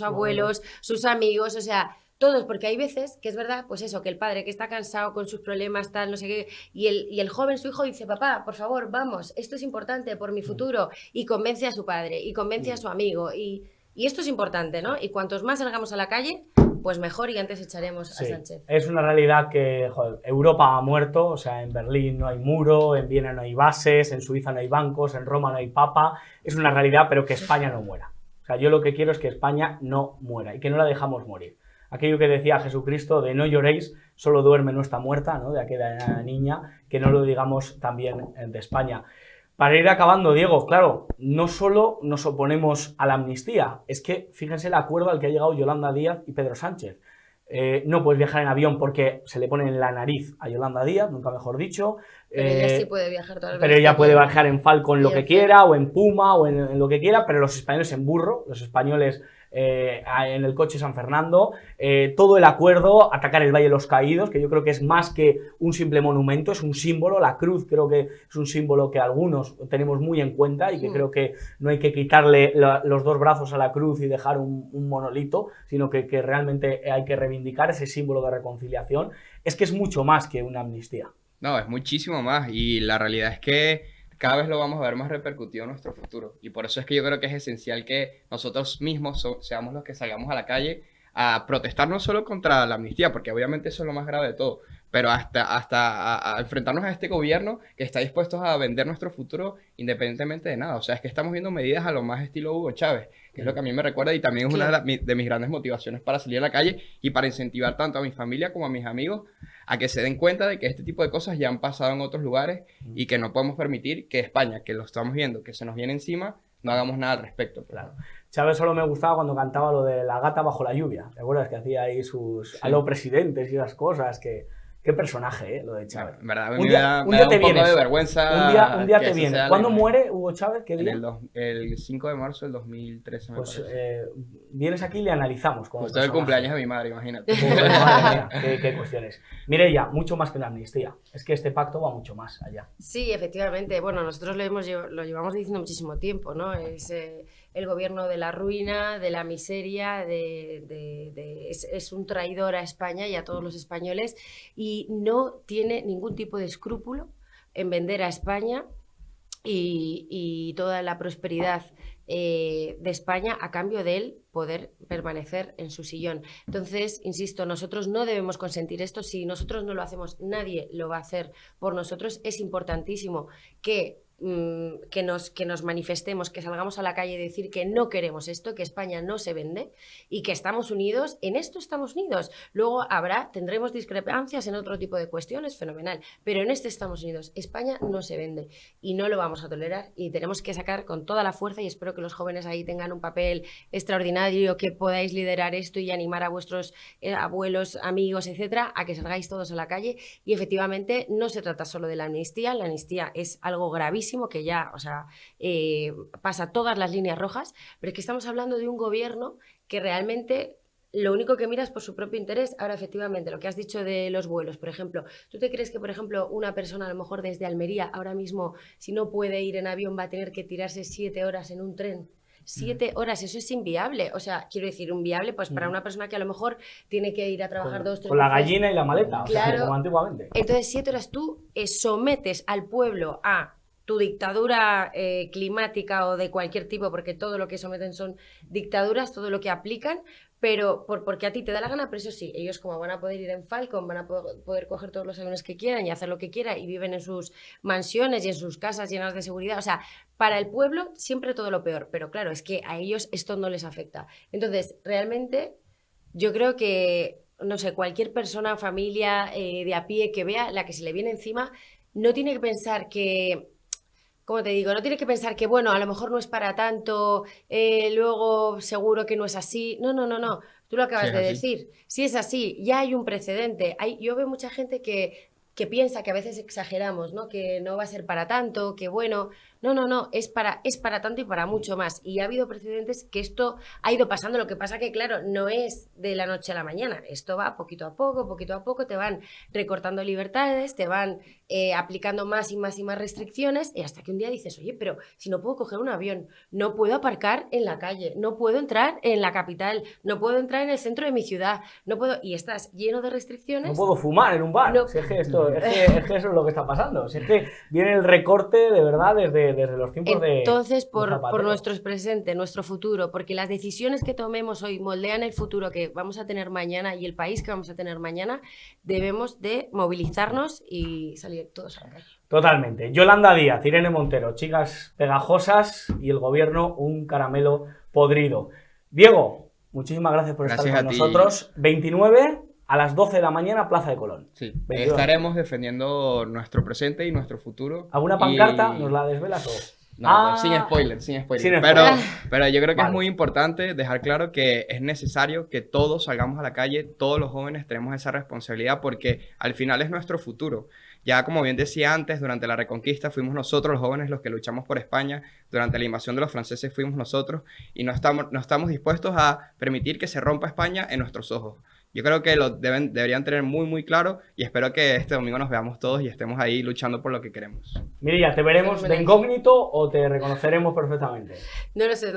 abuelos, sus amigos, o sea, todos, porque hay veces que es verdad, pues eso, que el padre que está cansado con sus problemas, tal, no sé qué, y el joven, su hijo, dice, papá, por favor, vamos, esto es importante por mi futuro, y convence a su padre, y convence a su amigo, y esto es importante, ¿no? Y cuantos más salgamos a la calle, pues mejor, y antes echaremos a Sánchez. Es una realidad que, joder, Europa ha muerto, o sea, en Berlín no hay muro, en Viena no hay bases, en Suiza no hay bancos, en Roma no hay papa, es una realidad, pero que España no muera. O sea, yo lo que quiero es que España no muera y que no la dejamos morir. Aquello que decía Jesucristo de no lloréis, solo duerme no está muerta, ¿no? De aquella niña, que no lo digamos también de España. Para ir acabando, Diego, claro, no solo nos oponemos a la amnistía, es que fíjense el acuerdo al que ha llegado Yolanda Díaz y Pedro Sánchez. No puedes viajar en avión porque se le pone en la nariz a Yolanda Díaz, nunca mejor dicho. Pero ella sí puede viajar todas las Pero veces ella que puede quiera. viajar en Falcon lo que quiera, o en Puma, o en lo que quiera, pero los españoles en burro, los españoles en el coche San Fernando, todo el acuerdo, atacar el Valle de los Caídos, que yo creo que es más que un simple monumento, es un símbolo, la cruz creo que es un símbolo que algunos tenemos muy en cuenta y que creo que no hay que quitarle los dos brazos a la cruz y dejar un monolito, sino que realmente hay que reivindicar ese símbolo de reconciliación. Es que es mucho más que una amnistía. No, es muchísimo más y la realidad es que cada vez lo vamos a ver más repercutido en nuestro futuro y por eso es que yo creo que es esencial que nosotros mismos seamos los que salgamos a la calle a protestar no solo contra la amnistía, porque obviamente eso es lo más grave de todo, pero hasta a enfrentarnos a este gobierno que está dispuesto a vender nuestro futuro independientemente de nada. O sea, es que estamos viendo medidas a lo más estilo Hugo Chávez, que es lo que a mí me recuerda y también es una de mis grandes motivaciones para salir a la calle y para incentivar tanto a mi familia como a mis amigos a que se den cuenta de que este tipo de cosas ya han pasado en otros lugares y que no podemos permitir que España, que lo estamos viendo, que se nos viene encima, no hagamos nada al respecto. Claro. Chávez solo me gustaba cuando cantaba lo de la gata bajo la lluvia. ¿Te acuerdas? Que hacía ahí sus aló presidentes y esas cosas. Qué personaje, lo de Chávez. En verdad, me da un poco de vergüenza. Un día te vienes. ¿Cuándo muere Hugo Chávez? ¿Qué día? El 5 de marzo del 2013, me parece. Vienes aquí y le analizamos. Justo el cumpleaños de mi madre, imagínate. Madre mía, qué cuestiones. Mireia, mucho más que la amnistía. Es que este pacto va mucho más allá. Sí, efectivamente. Bueno, nosotros lo llevamos diciendo muchísimo tiempo, ¿no? Es el gobierno de la ruina, de la miseria, es un traidor a España y a todos los españoles y no tiene ningún tipo de escrúpulo en vender a España y toda la prosperidad de España a cambio de él poder permanecer en su sillón. Entonces, insisto, nosotros no debemos consentir esto. Si nosotros no lo hacemos, nadie lo va a hacer por nosotros. Es importantísimo que nos manifestemos, que salgamos a la calle y decir que no queremos esto, que España no se vende y que estamos unidos. En esto estamos unidos. Luego tendremos discrepancias en otro tipo de cuestiones, fenomenal, pero en este estamos unidos. España no se vende y no lo vamos a tolerar y tenemos que sacar con toda la fuerza y espero que los jóvenes ahí tengan un papel extraordinario, que podáis liderar esto y animar a vuestros abuelos, amigos, etcétera, a que salgáis todos a la calle y efectivamente no se trata solo de la amnistía es algo gravísimo que ya, o sea, pasa todas las líneas rojas, pero es que estamos hablando de un gobierno que realmente lo único que mira es por su propio interés. Ahora, efectivamente, lo que has dicho de los vuelos, por ejemplo, ¿tú te crees que, por ejemplo, una persona a lo mejor desde Almería, ahora mismo, si no puede ir en avión, va a tener que tirarse 7 horas en un tren? 7 horas, eso es inviable. O sea, quiero decir, inviable pues para una persona que a lo mejor tiene que ir a trabajar 2 o 3 con la gallina y la maleta, claro, o sea, como antiguamente. Entonces, 7 horas tú sometes al pueblo a tu dictadura climática o de cualquier tipo, porque todo lo que someten son dictaduras, todo lo que aplican, pero porque a ti te da la gana, pero eso sí, ellos como van a poder ir en Falcon, van a poder coger todos los aviones que quieran y hacer lo que quieran y viven en sus mansiones y en sus casas llenas de seguridad. O sea, para el pueblo siempre todo lo peor, pero claro, es que a ellos esto no les afecta. Entonces, realmente, yo creo que, no sé, cualquier persona, familia de a pie que vea la que se le viene encima, no tiene que pensar que... Como te digo, no tiene que pensar que, bueno, a lo mejor no es para tanto, luego seguro que no es así. No. Tú lo acabas de decir. Si es así, ya hay un precedente. Yo veo mucha gente que piensa que a veces exageramos, ¿no? Que no va a ser para tanto, que bueno... No, es para tanto y para mucho más. Y ha habido precedentes que esto ha ido pasando. Lo que pasa que, claro, no es de la noche a la mañana. Esto va poquito a poco, te van recortando libertades, te van aplicando más y más restricciones y hasta que un día dices, oye, pero si no puedo coger un avión, no puedo aparcar en la calle, no puedo entrar en la capital, no puedo entrar en el centro de mi ciudad, no puedo... Y estás lleno de restricciones. No puedo fumar en un bar. No. Si es que eso es lo que está pasando. Si es que viene el recorte de verdad desde los tiempos de... Entonces, por nuestro presente, nuestro futuro, porque las decisiones que tomemos hoy moldean el futuro que vamos a tener mañana y el país que vamos a tener mañana, debemos de movilizarnos y salir todos a la calle. Totalmente. Yolanda Díaz, Irene Montero, chicas pegajosas y el gobierno un caramelo podrido. Diego, muchísimas gracias por estar con nosotros. 29 a las 12 de la mañana, Plaza de Colón. Sí, estaremos defendiendo nuestro presente y nuestro futuro. ¿Alguna pancarta? ¿Nos la desvelas o...? No, sin spoiler. Pero yo creo que es muy importante dejar claro que es necesario que todos salgamos a la calle, todos los jóvenes tenemos esa responsabilidad porque al final es nuestro futuro. Ya como bien decía antes, durante la Reconquista fuimos nosotros los jóvenes los que luchamos por España, durante la invasión de los franceses fuimos nosotros y no estamos dispuestos a permitir que se rompa España en nuestros ojos. Yo creo que deberían tener muy, muy claro y espero que este domingo nos veamos todos y estemos ahí luchando por lo que queremos. Mireia, ¿te veremos de incógnito o te reconoceremos perfectamente? No lo sé.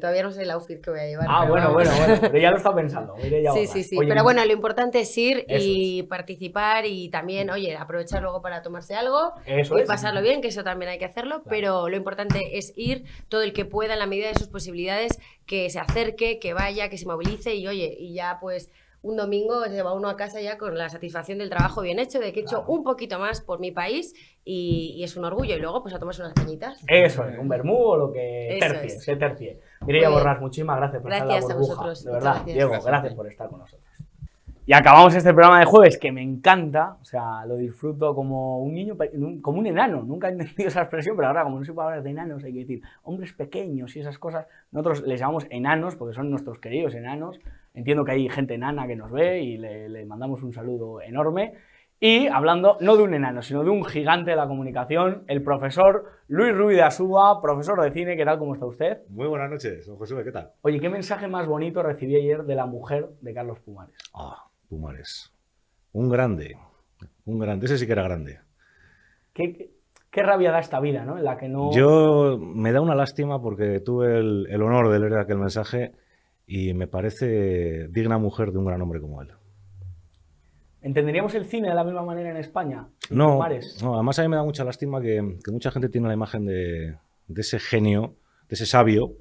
Todavía no sé el outfit que voy a llevar. Ah, pero bueno, vamos. pero ya lo está pensando. Mireia Sí, Borràs. sí, sí. Oye, Pero bueno, lo importante es ir Eso y participar y también, oye, aprovechar luego para tomarse algo Eso y es. pasarlo bien, que eso también hay que hacerlo, pero lo importante es ir, todo el que pueda en la medida de sus posibilidades, que se acerque, que vaya, que se movilice y oye, y ya pues un domingo se va uno a casa ya con la satisfacción del trabajo bien hecho, de que he hecho un poquito más por mi país y es un orgullo. Y luego pues a tomarse unas cañitas. Eso es, un vermú o lo que Eso tercie, es. se tercie. Mireia Muy bien. Borràs, muchísimas gracias por estar en Gracias la a burbuja. vosotros, De muchas verdad, gracias. Diego, Gracias. gracias por estar con nosotros. Y acabamos este programa de jueves que me encanta, o sea, lo disfruto como un niño, como un enano. Nunca he entendido esa expresión, pero ahora como no se puede hablar de enanos, hay que decir hombres pequeños y esas cosas. Nosotros les llamamos enanos porque son nuestros queridos enanos. Entiendo que hay gente enana que nos ve y le mandamos un saludo enorme. Y hablando no de un enano, sino de un gigante de la comunicación, el profesor Luis Ruiz de Asúa, profesor de cine. ¿Qué tal? ¿Cómo está usted? Muy buenas noches, don Josué, ¿qué tal? Oye, ¿qué mensaje más bonito recibí ayer de la mujer de Carlos Pumares? Ah, Pumares. Un grande, ese sí que era grande. Qué rabia da esta vida, ¿no? En la que no... Yo me da una lástima porque tuve el honor de leer aquel mensaje y me parece digna mujer de un gran hombre como él. ¿Entenderíamos el cine de la misma manera en España? sin No, Pumares? no, además a mí me da mucha lástima que mucha gente tiene la imagen de ese genio, de ese sabio,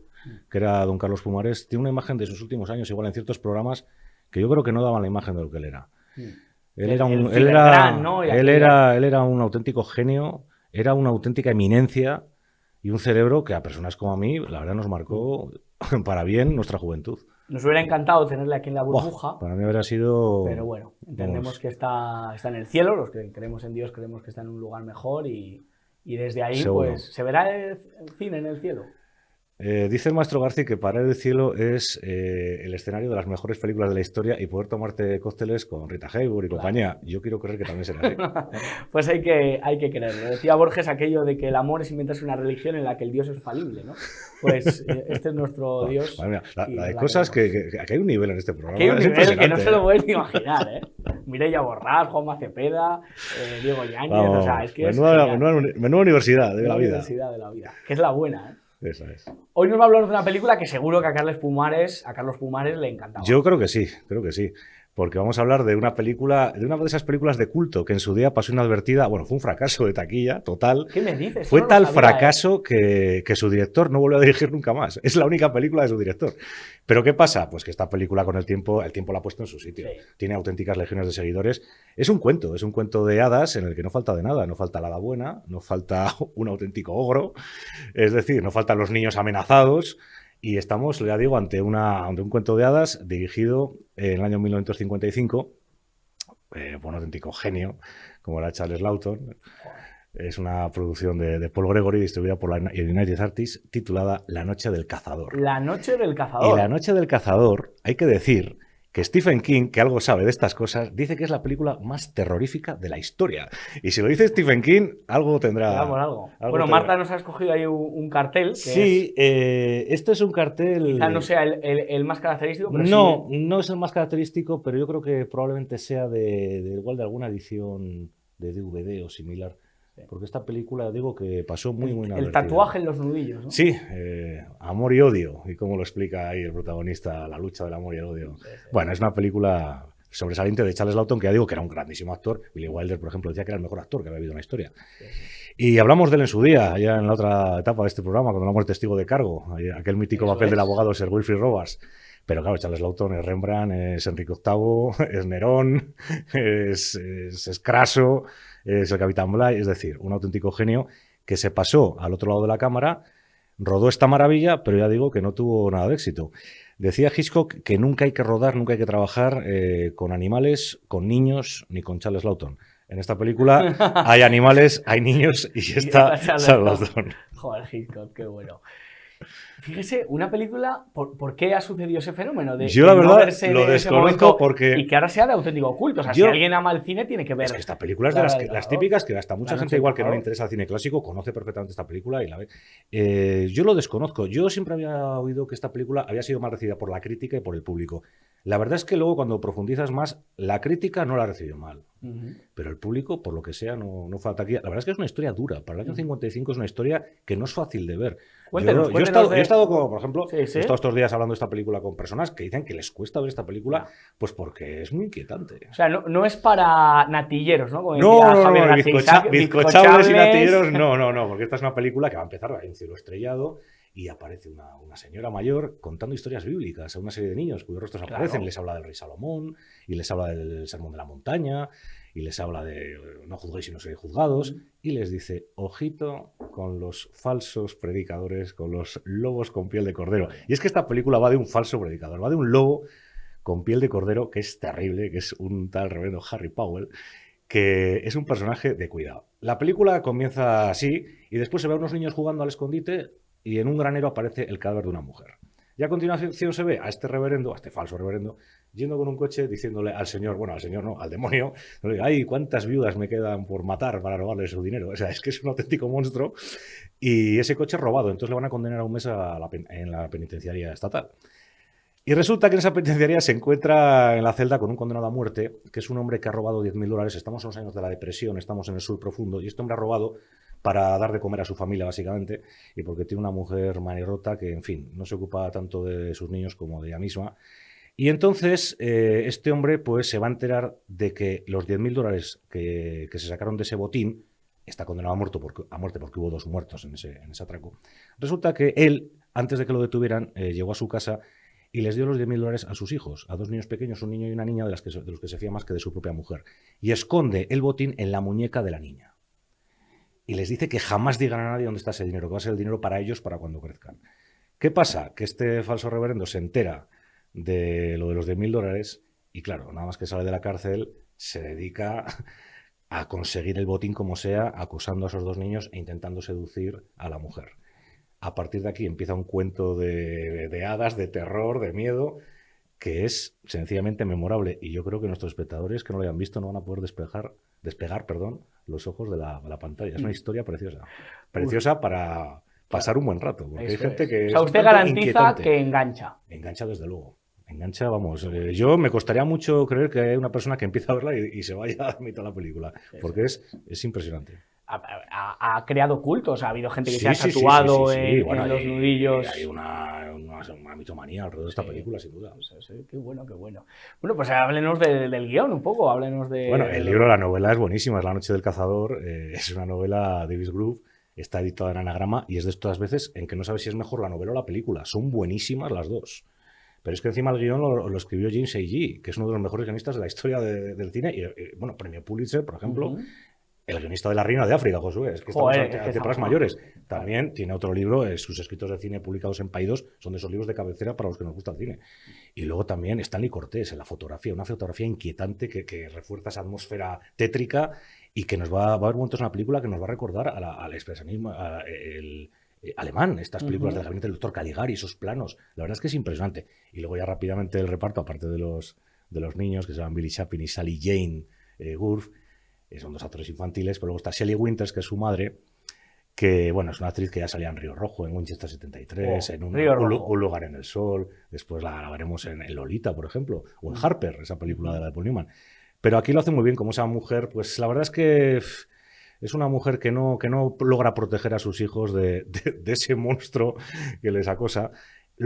que era don Carlos Pumares. Tiene una imagen de sus últimos años, igual en ciertos programas, que yo creo que no daban la imagen de lo que él era. Él era El un, Cibergrán, ¿no? Y él aquella- era un auténtico genio, era una auténtica eminencia y un cerebro que a personas como a mí, la verdad, nos marcó para bien nuestra juventud. Nos hubiera encantado tenerle aquí en la Buah, burbuja, para mí habría sido... pero bueno, entendemos vamos, que está en el cielo, los que creemos en Dios creemos que está en un lugar mejor y desde ahí Seguro. pues se verá el cine en el cielo. dice el maestro García que Parar el cielo es el escenario de las mejores películas de la historia y poder tomarte cócteles con Rita Hayworth y compañía. Yo quiero creer que también será así. Pues hay que creerlo. Decía Borges aquello de que el amor es inventarse una religión en la que el Dios es falible, ¿no? Pues este es nuestro Dios. Madre mía, y la de nos cosas queremos. que aquí hay un nivel en este programa. Aquí hay un es nivel que no impresionante, se lo ¿eh? puedes imaginar, ¿eh? Mireia Borràs, Juanma Cepeda, Diego Yáñez, Vamos, o sea, es que es menuda, genial. menuda universidad de la Una vida. universidad de la vida, que es la buena, ¿eh? Esa es. Hoy nos va a hablar de una película que seguro que a Carlos Pumares le encantaba. Yo creo que sí, porque vamos a hablar de una película, de una de esas películas de culto que en su día pasó inadvertida. Bueno, fue un fracaso de taquilla total. ¿Qué me dices? Fue No lo tal sabía, fracaso que su director no volvió a dirigir nunca más. Es la única película de su director. ¿Pero qué pasa? Pues que esta película con el tiempo la ha puesto en su sitio. Sí. Tiene auténticas legiones de seguidores. Es un cuento de hadas en el que no falta de nada. No falta la hada buena, no falta un auténtico ogro, es decir, no faltan los niños amenazados. Y estamos, ya digo, ante un cuento de hadas dirigido en el año 1955 por un auténtico genio, como era Charles Lawton. Es una producción de Paul Gregory distribuida por la United Artists titulada La Noche del Cazador. La Noche del Cazador. Y La Noche del Cazador, hay que decir que Stephen King, que algo sabe de estas cosas, dice que es la película más terrorífica de la historia. Y si lo dice Stephen King, algo tendrá. Digamos algo. Bueno, tendrá. Marta nos ha escogido ahí un cartel. Que Sí, esto es un cartel... quizá no sea el más característico, pero No, sí. no es el más característico, pero yo creo que probablemente sea de igual de alguna edición de DVD o similar. Porque esta película, digo, que pasó muy El inadvertida. tatuaje en los nudillos, ¿no? Sí, amor y odio, y cómo lo explica ahí el protagonista, la lucha del amor y el odio. Sí. Bueno, es una película sobresaliente de Charles Lawton, que ya digo que era un grandísimo actor. Billy Wilder, por ejemplo, decía que era el mejor actor que había habido en la historia. Y hablamos de él en su día, ya en la otra etapa de este programa, cuando hablamos de Testigo de Cargo, aquel mítico Eso papel es. del abogado Sir Wilfrid Robards. Pero claro, Charles Lawton es Rembrandt, es Enrique VIII, es Nerón, es Craso, es el Capitán Bligh, es decir, un auténtico genio que se pasó al otro lado de la cámara, rodó esta maravilla, pero ya digo que no tuvo nada de éxito. Decía Hitchcock que nunca hay que rodar, nunca hay que trabajar con animales, con niños, ni con Charles Lawton. En esta película hay animales, hay niños y está está Charles Charles Lawton. Joder, Hitchcock, qué bueno. Fíjese, una película, ¿por qué ha sucedido ese fenómeno? Yo, la de no verdad, verse lo en ese desconozco momento porque... Y que ahora sea de auténtico culto. O sea, Yo- si alguien ama el cine, tiene que ver. Es que esta película es La de Hora del las Cazador. típicas que hasta mucha La gente, Noche del igual que no le Cazador. interesa el cine clásico, conoce perfectamente esta película y la ve. Yo lo desconozco. Yo siempre había oído que esta película había sido mal recibida por la crítica y por el público. La verdad es que luego, cuando profundizas más, la crítica no la recibió mal. Ujú. Pero el público, por lo que sea, no fue ataque. La verdad es que es una historia dura. Para el año 55 es una historia que no es fácil de ver. Cuéntenos, Yo he cuéntenos estado como, por ejemplo, Sí, sí. he estado estos días hablando de esta película con personas que dicen que les cuesta ver esta película, Ya. pues porque es muy inquietante. O sea, no es para natilleros, ¿no? Como No, decía no, Javier no, García Isaac, bizcochables y natilleros, no, porque esta es una película que va a empezar, hay un cielo estrellado y aparece una señora mayor contando historias bíblicas a una serie de niños cuyos rostros Claro. aparecen, les habla del rey Salomón, y les habla del sermón de la montaña, y les habla de no juzguéis y no seréis juzgados, y les dice, ojito con los falsos predicadores, con los lobos con piel de cordero. Y es que esta película va de un falso predicador, va de un lobo con piel de cordero, que es terrible, que es un tal reverendo Harry Powell, que es un personaje de cuidado. La película comienza así y después se ve a unos niños jugando al escondite y en un granero aparece el cadáver de una mujer. Y a continuación se ve a este reverendo, a este falso reverendo, yendo con un coche diciéndole al señor, bueno, al señor no, al demonio, ay, cuántas viudas me quedan por matar para robarle su dinero. O sea, es que es un auténtico monstruo y ese coche es robado, entonces le van a condenar a un mes en la penitenciaria estatal. Y resulta que en esa penitenciaria se encuentra en la celda con un condenado a muerte, que es un hombre que ha robado $10.000. Estamos en los años de la depresión, estamos en el sur profundo, y este hombre ha robado para dar de comer a su familia, básicamente, y porque tiene una mujer manirrota que, en fin, no se ocupa tanto de sus niños como de ella misma. Y entonces este hombre pues se va a enterar de que los $10.000 que se sacaron de ese botín, está condenado a muerte porque hubo 2 muertos en ese atraco. Resulta que él, antes de que lo detuvieran, llegó a su casa y les dio los $10.000 a sus hijos, a 2 niños pequeños, un niño y una niña, de los que se fía más que de su propia mujer. Y esconde el botín en la muñeca de la niña. Y les dice que jamás digan a nadie dónde está ese dinero, que va a ser el dinero para ellos para cuando crezcan. ¿Qué pasa? Que este falso reverendo se entera de lo de los $10.000 y claro, nada más que sale de la cárcel, se dedica a conseguir el botín como sea, acosando a esos 2 niños e intentando seducir a la mujer. A partir de aquí empieza un cuento de hadas, de terror, de miedo, que es sencillamente memorable. Y yo creo que nuestros espectadores que no lo hayan visto no van a poder despegar los ojos de la pantalla. Es una historia preciosa. Preciosa para pasar un buen rato. Porque hay Eso gente es. que O sea, es usted un tanto garantiza inquietante. que engancha. Engancha desde luego. Engancha, vamos. Yo me costaría mucho creer que hay una persona que empieza a verla y se vaya a mitad de la película. Porque es impresionante. Ha creado cultos. Ha habido gente que se ha Sí, tatuado sí. Bueno, en los hay- nudillos. Hay una mitomanía alrededor de esta Sí. película, sin duda. Sí, qué bueno, qué bueno. Bueno, pues háblenos del guión un poco, háblenos de... Bueno, el libro, la novela es buenísima, es La noche del cazador, es una novela de Davis Groove, está editada en anagrama y es de estas veces en que no sabes si es mejor la novela o la película. Son buenísimas las dos. Pero es que encima el guión lo escribió James A.G., que es uno de los mejores guionistas de la historia del cine. Y, bueno, premio Pulitzer, por ejemplo. Ujú. El guionista de La Reina de África, Josué. Es que Joder, estamos es que ante palabras estamos- mayores. También tiene otro libro, sus escritos de cine publicados en Paidós, son de esos libros de cabecera para los que nos gusta el cine. Y luego también Stanley Cortés en la fotografía, una fotografía inquietante que refuerza esa atmósfera tétrica y que nos va a haber momentos en la película que nos va a recordar al expresionismo alemán, estas películas Ujú. del gabinete del doctor Caligari, esos planos. La verdad es que es impresionante. Y luego ya rápidamente el reparto, aparte de los niños que se llaman Billy Chapin y Sally Jane Gurf, son 2 actores infantiles, pero luego está Shelley Winters, que es su madre, que bueno, es una actriz que ya salía en Río Rojo, en Winchester 73, en Río Rojo. un lugar en el sol, después la veremos en Lolita, por ejemplo, o en Harper, esa película de la de Paul Newman. Pero aquí lo hace muy bien, como esa mujer, pues la verdad es que es una mujer que no logra proteger a sus hijos de ese monstruo que les acosa.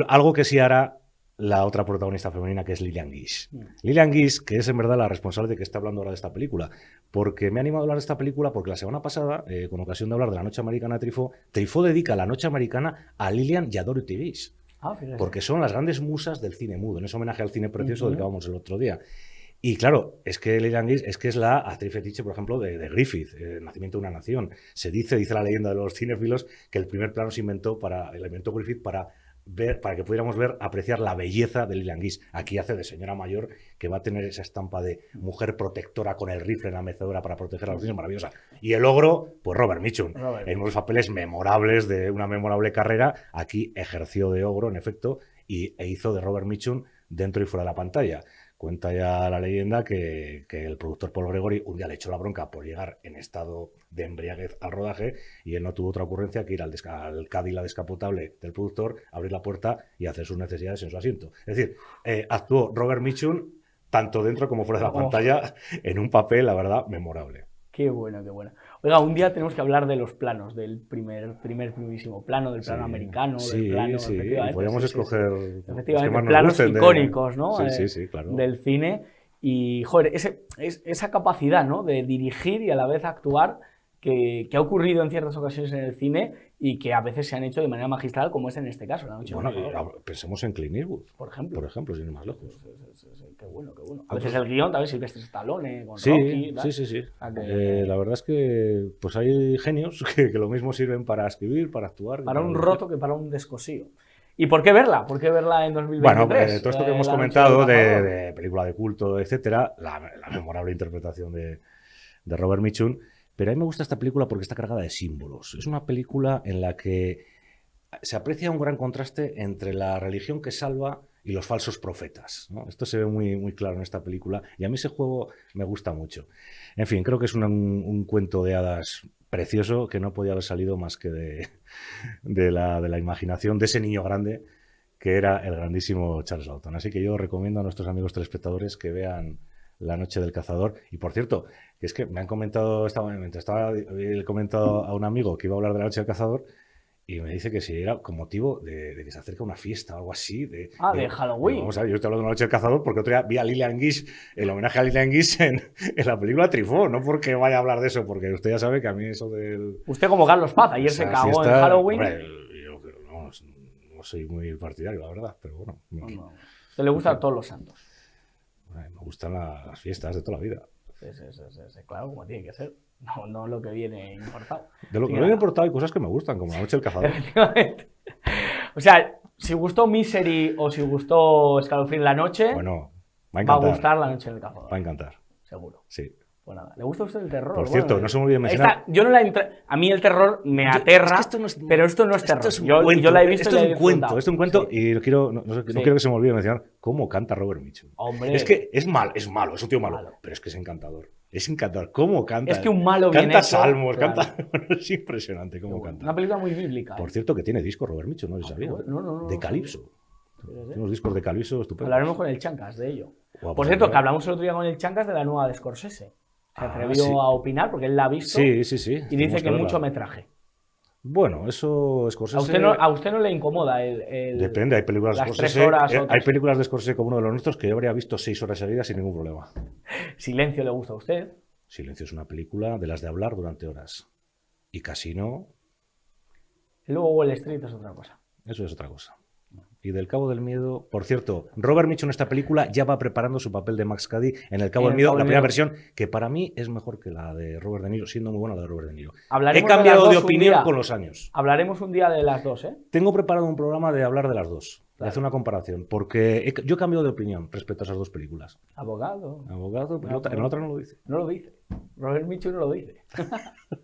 Algo que sí hará la otra protagonista femenina, que es Lillian Gish. Lillian Gish, que es en verdad la responsable de que esté hablando ahora de esta película. Porque me ha animado a hablar de esta película porque la semana pasada, con ocasión de hablar de la Noche Americana de Truffaut dedica la Noche Americana a Lillian y a Dorothy Gish. Fíjese. Porque son las grandes musas del cine mudo, en ese homenaje al cine precioso del que hablamos el otro día. Y claro, es que Lillian Gish es la actriz fetiche, por ejemplo, de Griffith, Nacimiento de una Nación. Dice la leyenda de los cinéfilos, que el primer plano se inventó Griffith para para que pudiéramos ver, apreciar la belleza de Lillian Gish. Aquí hace de señora mayor que va a tener esa estampa de mujer protectora con el rifle en la mecedora para proteger a los niños, maravillosa. Y el ogro, pues Robert Mitchum, en unos papeles memorables de una memorable carrera. Aquí ejerció de ogro, en efecto, e hizo de Robert Mitchum dentro y fuera de la pantalla. Cuenta ya la leyenda que el productor Paul Gregory un día le echó la bronca por llegar en estado de embriaguez al rodaje y él no tuvo otra ocurrencia que ir al Cadillac descapotable del productor, abrir la puerta y hacer sus necesidades en su asiento. Es decir, actuó Robert Mitchum tanto dentro como fuera de la pantalla en un papel, la verdad, memorable. Qué bueno, qué bueno. Oiga, un día tenemos que hablar de los planos, del primerísimo plano, del plano americano, del plano... Sí, podríamos escoger efectivamente, planos icónicos, ¿no? Sí, claro. Del cine. Y, joder, esa capacidad, ¿no? De dirigir y a la vez actuar que ha ocurrido en ciertas ocasiones en el cine y que a veces se han hecho de manera magistral, como es en este caso, La noche del cazador. Pensemos en Clint Eastwood, por ejemplo, sin ir más lejos. Qué bueno, qué bueno. A veces el guión también Sylvester Stallone, con sí, Rocky. Sí. La verdad es que pues hay genios que lo mismo sirven para escribir, para actuar. Para un roto que para un descosío. ¿Y por qué verla? ¿Por qué verla en 2023? Bueno, todo esto que hemos comentado de película de culto, etcétera, la memorable interpretación de Robert Mitchum. Pero a mí me gusta esta película porque está cargada de símbolos. Es una película en la que se aprecia un gran contraste entre la religión que salva y los falsos profetas, ¿no? Esto se ve muy, muy claro en esta película y a mí ese juego me gusta mucho. En fin, creo que es un cuento de hadas precioso que no podía haber salido más que de la imaginación de ese niño grande que era el grandísimo Charles Laughton. Así que yo recomiendo a nuestros amigos telespectadores que vean La noche del cazador. Y por cierto, que es que me han comentado, he comentado a un amigo que iba a hablar de La noche del cazador y me dice que si era con motivo de que se acerca una fiesta o algo así. De Halloween. Vamos a ver, yo estoy hablando de La noche del cazador porque otro día vi a Lillian Gish, el homenaje a Lillian Gish en la película Truffaut, no porque vaya a hablar de eso, porque usted ya sabe que a mí eso del... Usted como Carlos Paz, ayer se cagó en Halloween. Hombre, yo no soy muy partidario, la verdad, pero bueno. No. ¿A usted le gustan todos los santos? Me gustan las fiestas de toda la vida. Sí, claro, como tiene que ser. No lo que viene importado. De lo que viene importado hay cosas que me gustan, como La noche del cazador. Efectivamente. O sea, si gustó Misery o si gustó Escalofrío en la noche, bueno, va a gustar La noche del cazador. Va a encantar. Seguro. Sí. Pues nada, ¿le gusta a usted el terror? Por cierto, no se me olvide mencionar... A mí el terror me aterra, pero esto no es terror. Yo la he visto. Esto es un cuento y no quiero que se me olvide mencionar cómo canta Robert Mitchum. Hombre. Es que es malo, es un tío malo, pero es que es encantador. Es encantador. ¿Cómo canta? Es que un malo bien canta hecho, salmos, claro. Es impresionante cómo canta. Una película muy bíblica. Por cierto, que tiene discos Robert Mitchum, no lo sabía. No, de Calypso. Tiene unos discos de Calypso estupendos. Hablaremos con el Chancas de ello. Guau, Por cierto, que hablamos el otro día con el Chancas de la nueva de Scorsese. Se atrevió a opinar porque él la ha visto. Sí. Y dice que mucho metraje. Bueno, eso Scorsese... ¿A usted no le incomoda el Depende, hay películas de Scorsese. Hay películas de Scorsese como uno de los nuestros que yo habría visto 6 horas seguidas sin ningún problema. Silencio le gusta a usted. Silencio es una película de las de hablar durante horas. Y Casino... Y luego Wall Street es otra cosa. Eso es otra cosa. Y del Cabo del Miedo... Por cierto, Robert Mitchum en esta película ya va preparando su papel de Max Cady en El Cabo del Miedo, la primera versión, que para mí es mejor que la de Robert De Niro, siendo muy buena la de Robert De Niro. He cambiado de opinión con los años. Hablaremos un día de las dos, ¿eh? Tengo preparado un programa de hablar de las dos, de hacer una comparación, porque yo he cambiado de opinión respecto a esas dos películas. Abogado, pero en otra no lo dice. No lo dice. Robert Mitchum no lo dice.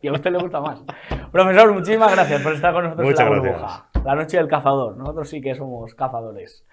Y a usted le gusta más. Profesor, muchísimas gracias por estar con nosotros en La Burbuja. La noche del cazador. Nosotros sí que somos cazadores.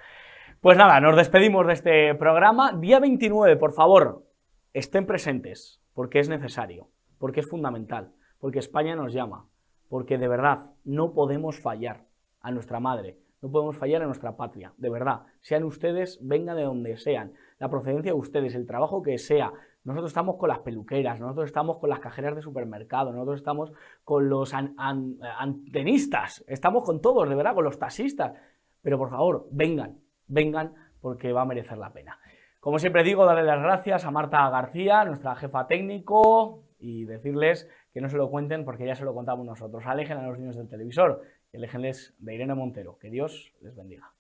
Pues nada, nos despedimos de este programa. Día 29, por favor, estén presentes, porque es necesario, porque es fundamental, porque España nos llama, porque de verdad no podemos fallar a nuestra madre, no podemos fallar a nuestra patria, de verdad. Sean ustedes, vengan de donde sean, la procedencia de ustedes, el trabajo que sea. Nosotros estamos con las peluqueras, nosotros estamos con las cajeras de supermercado, nosotros estamos con los antenistas, estamos con todos, de verdad, con los taxistas. Pero por favor, vengan, porque va a merecer la pena. Como siempre digo, darle las gracias a Marta García, nuestra jefa técnico, y decirles que no se lo cuenten porque ya se lo contamos nosotros. Alejen a los niños del televisor y aléjenles de Irene Montero. Que Dios les bendiga.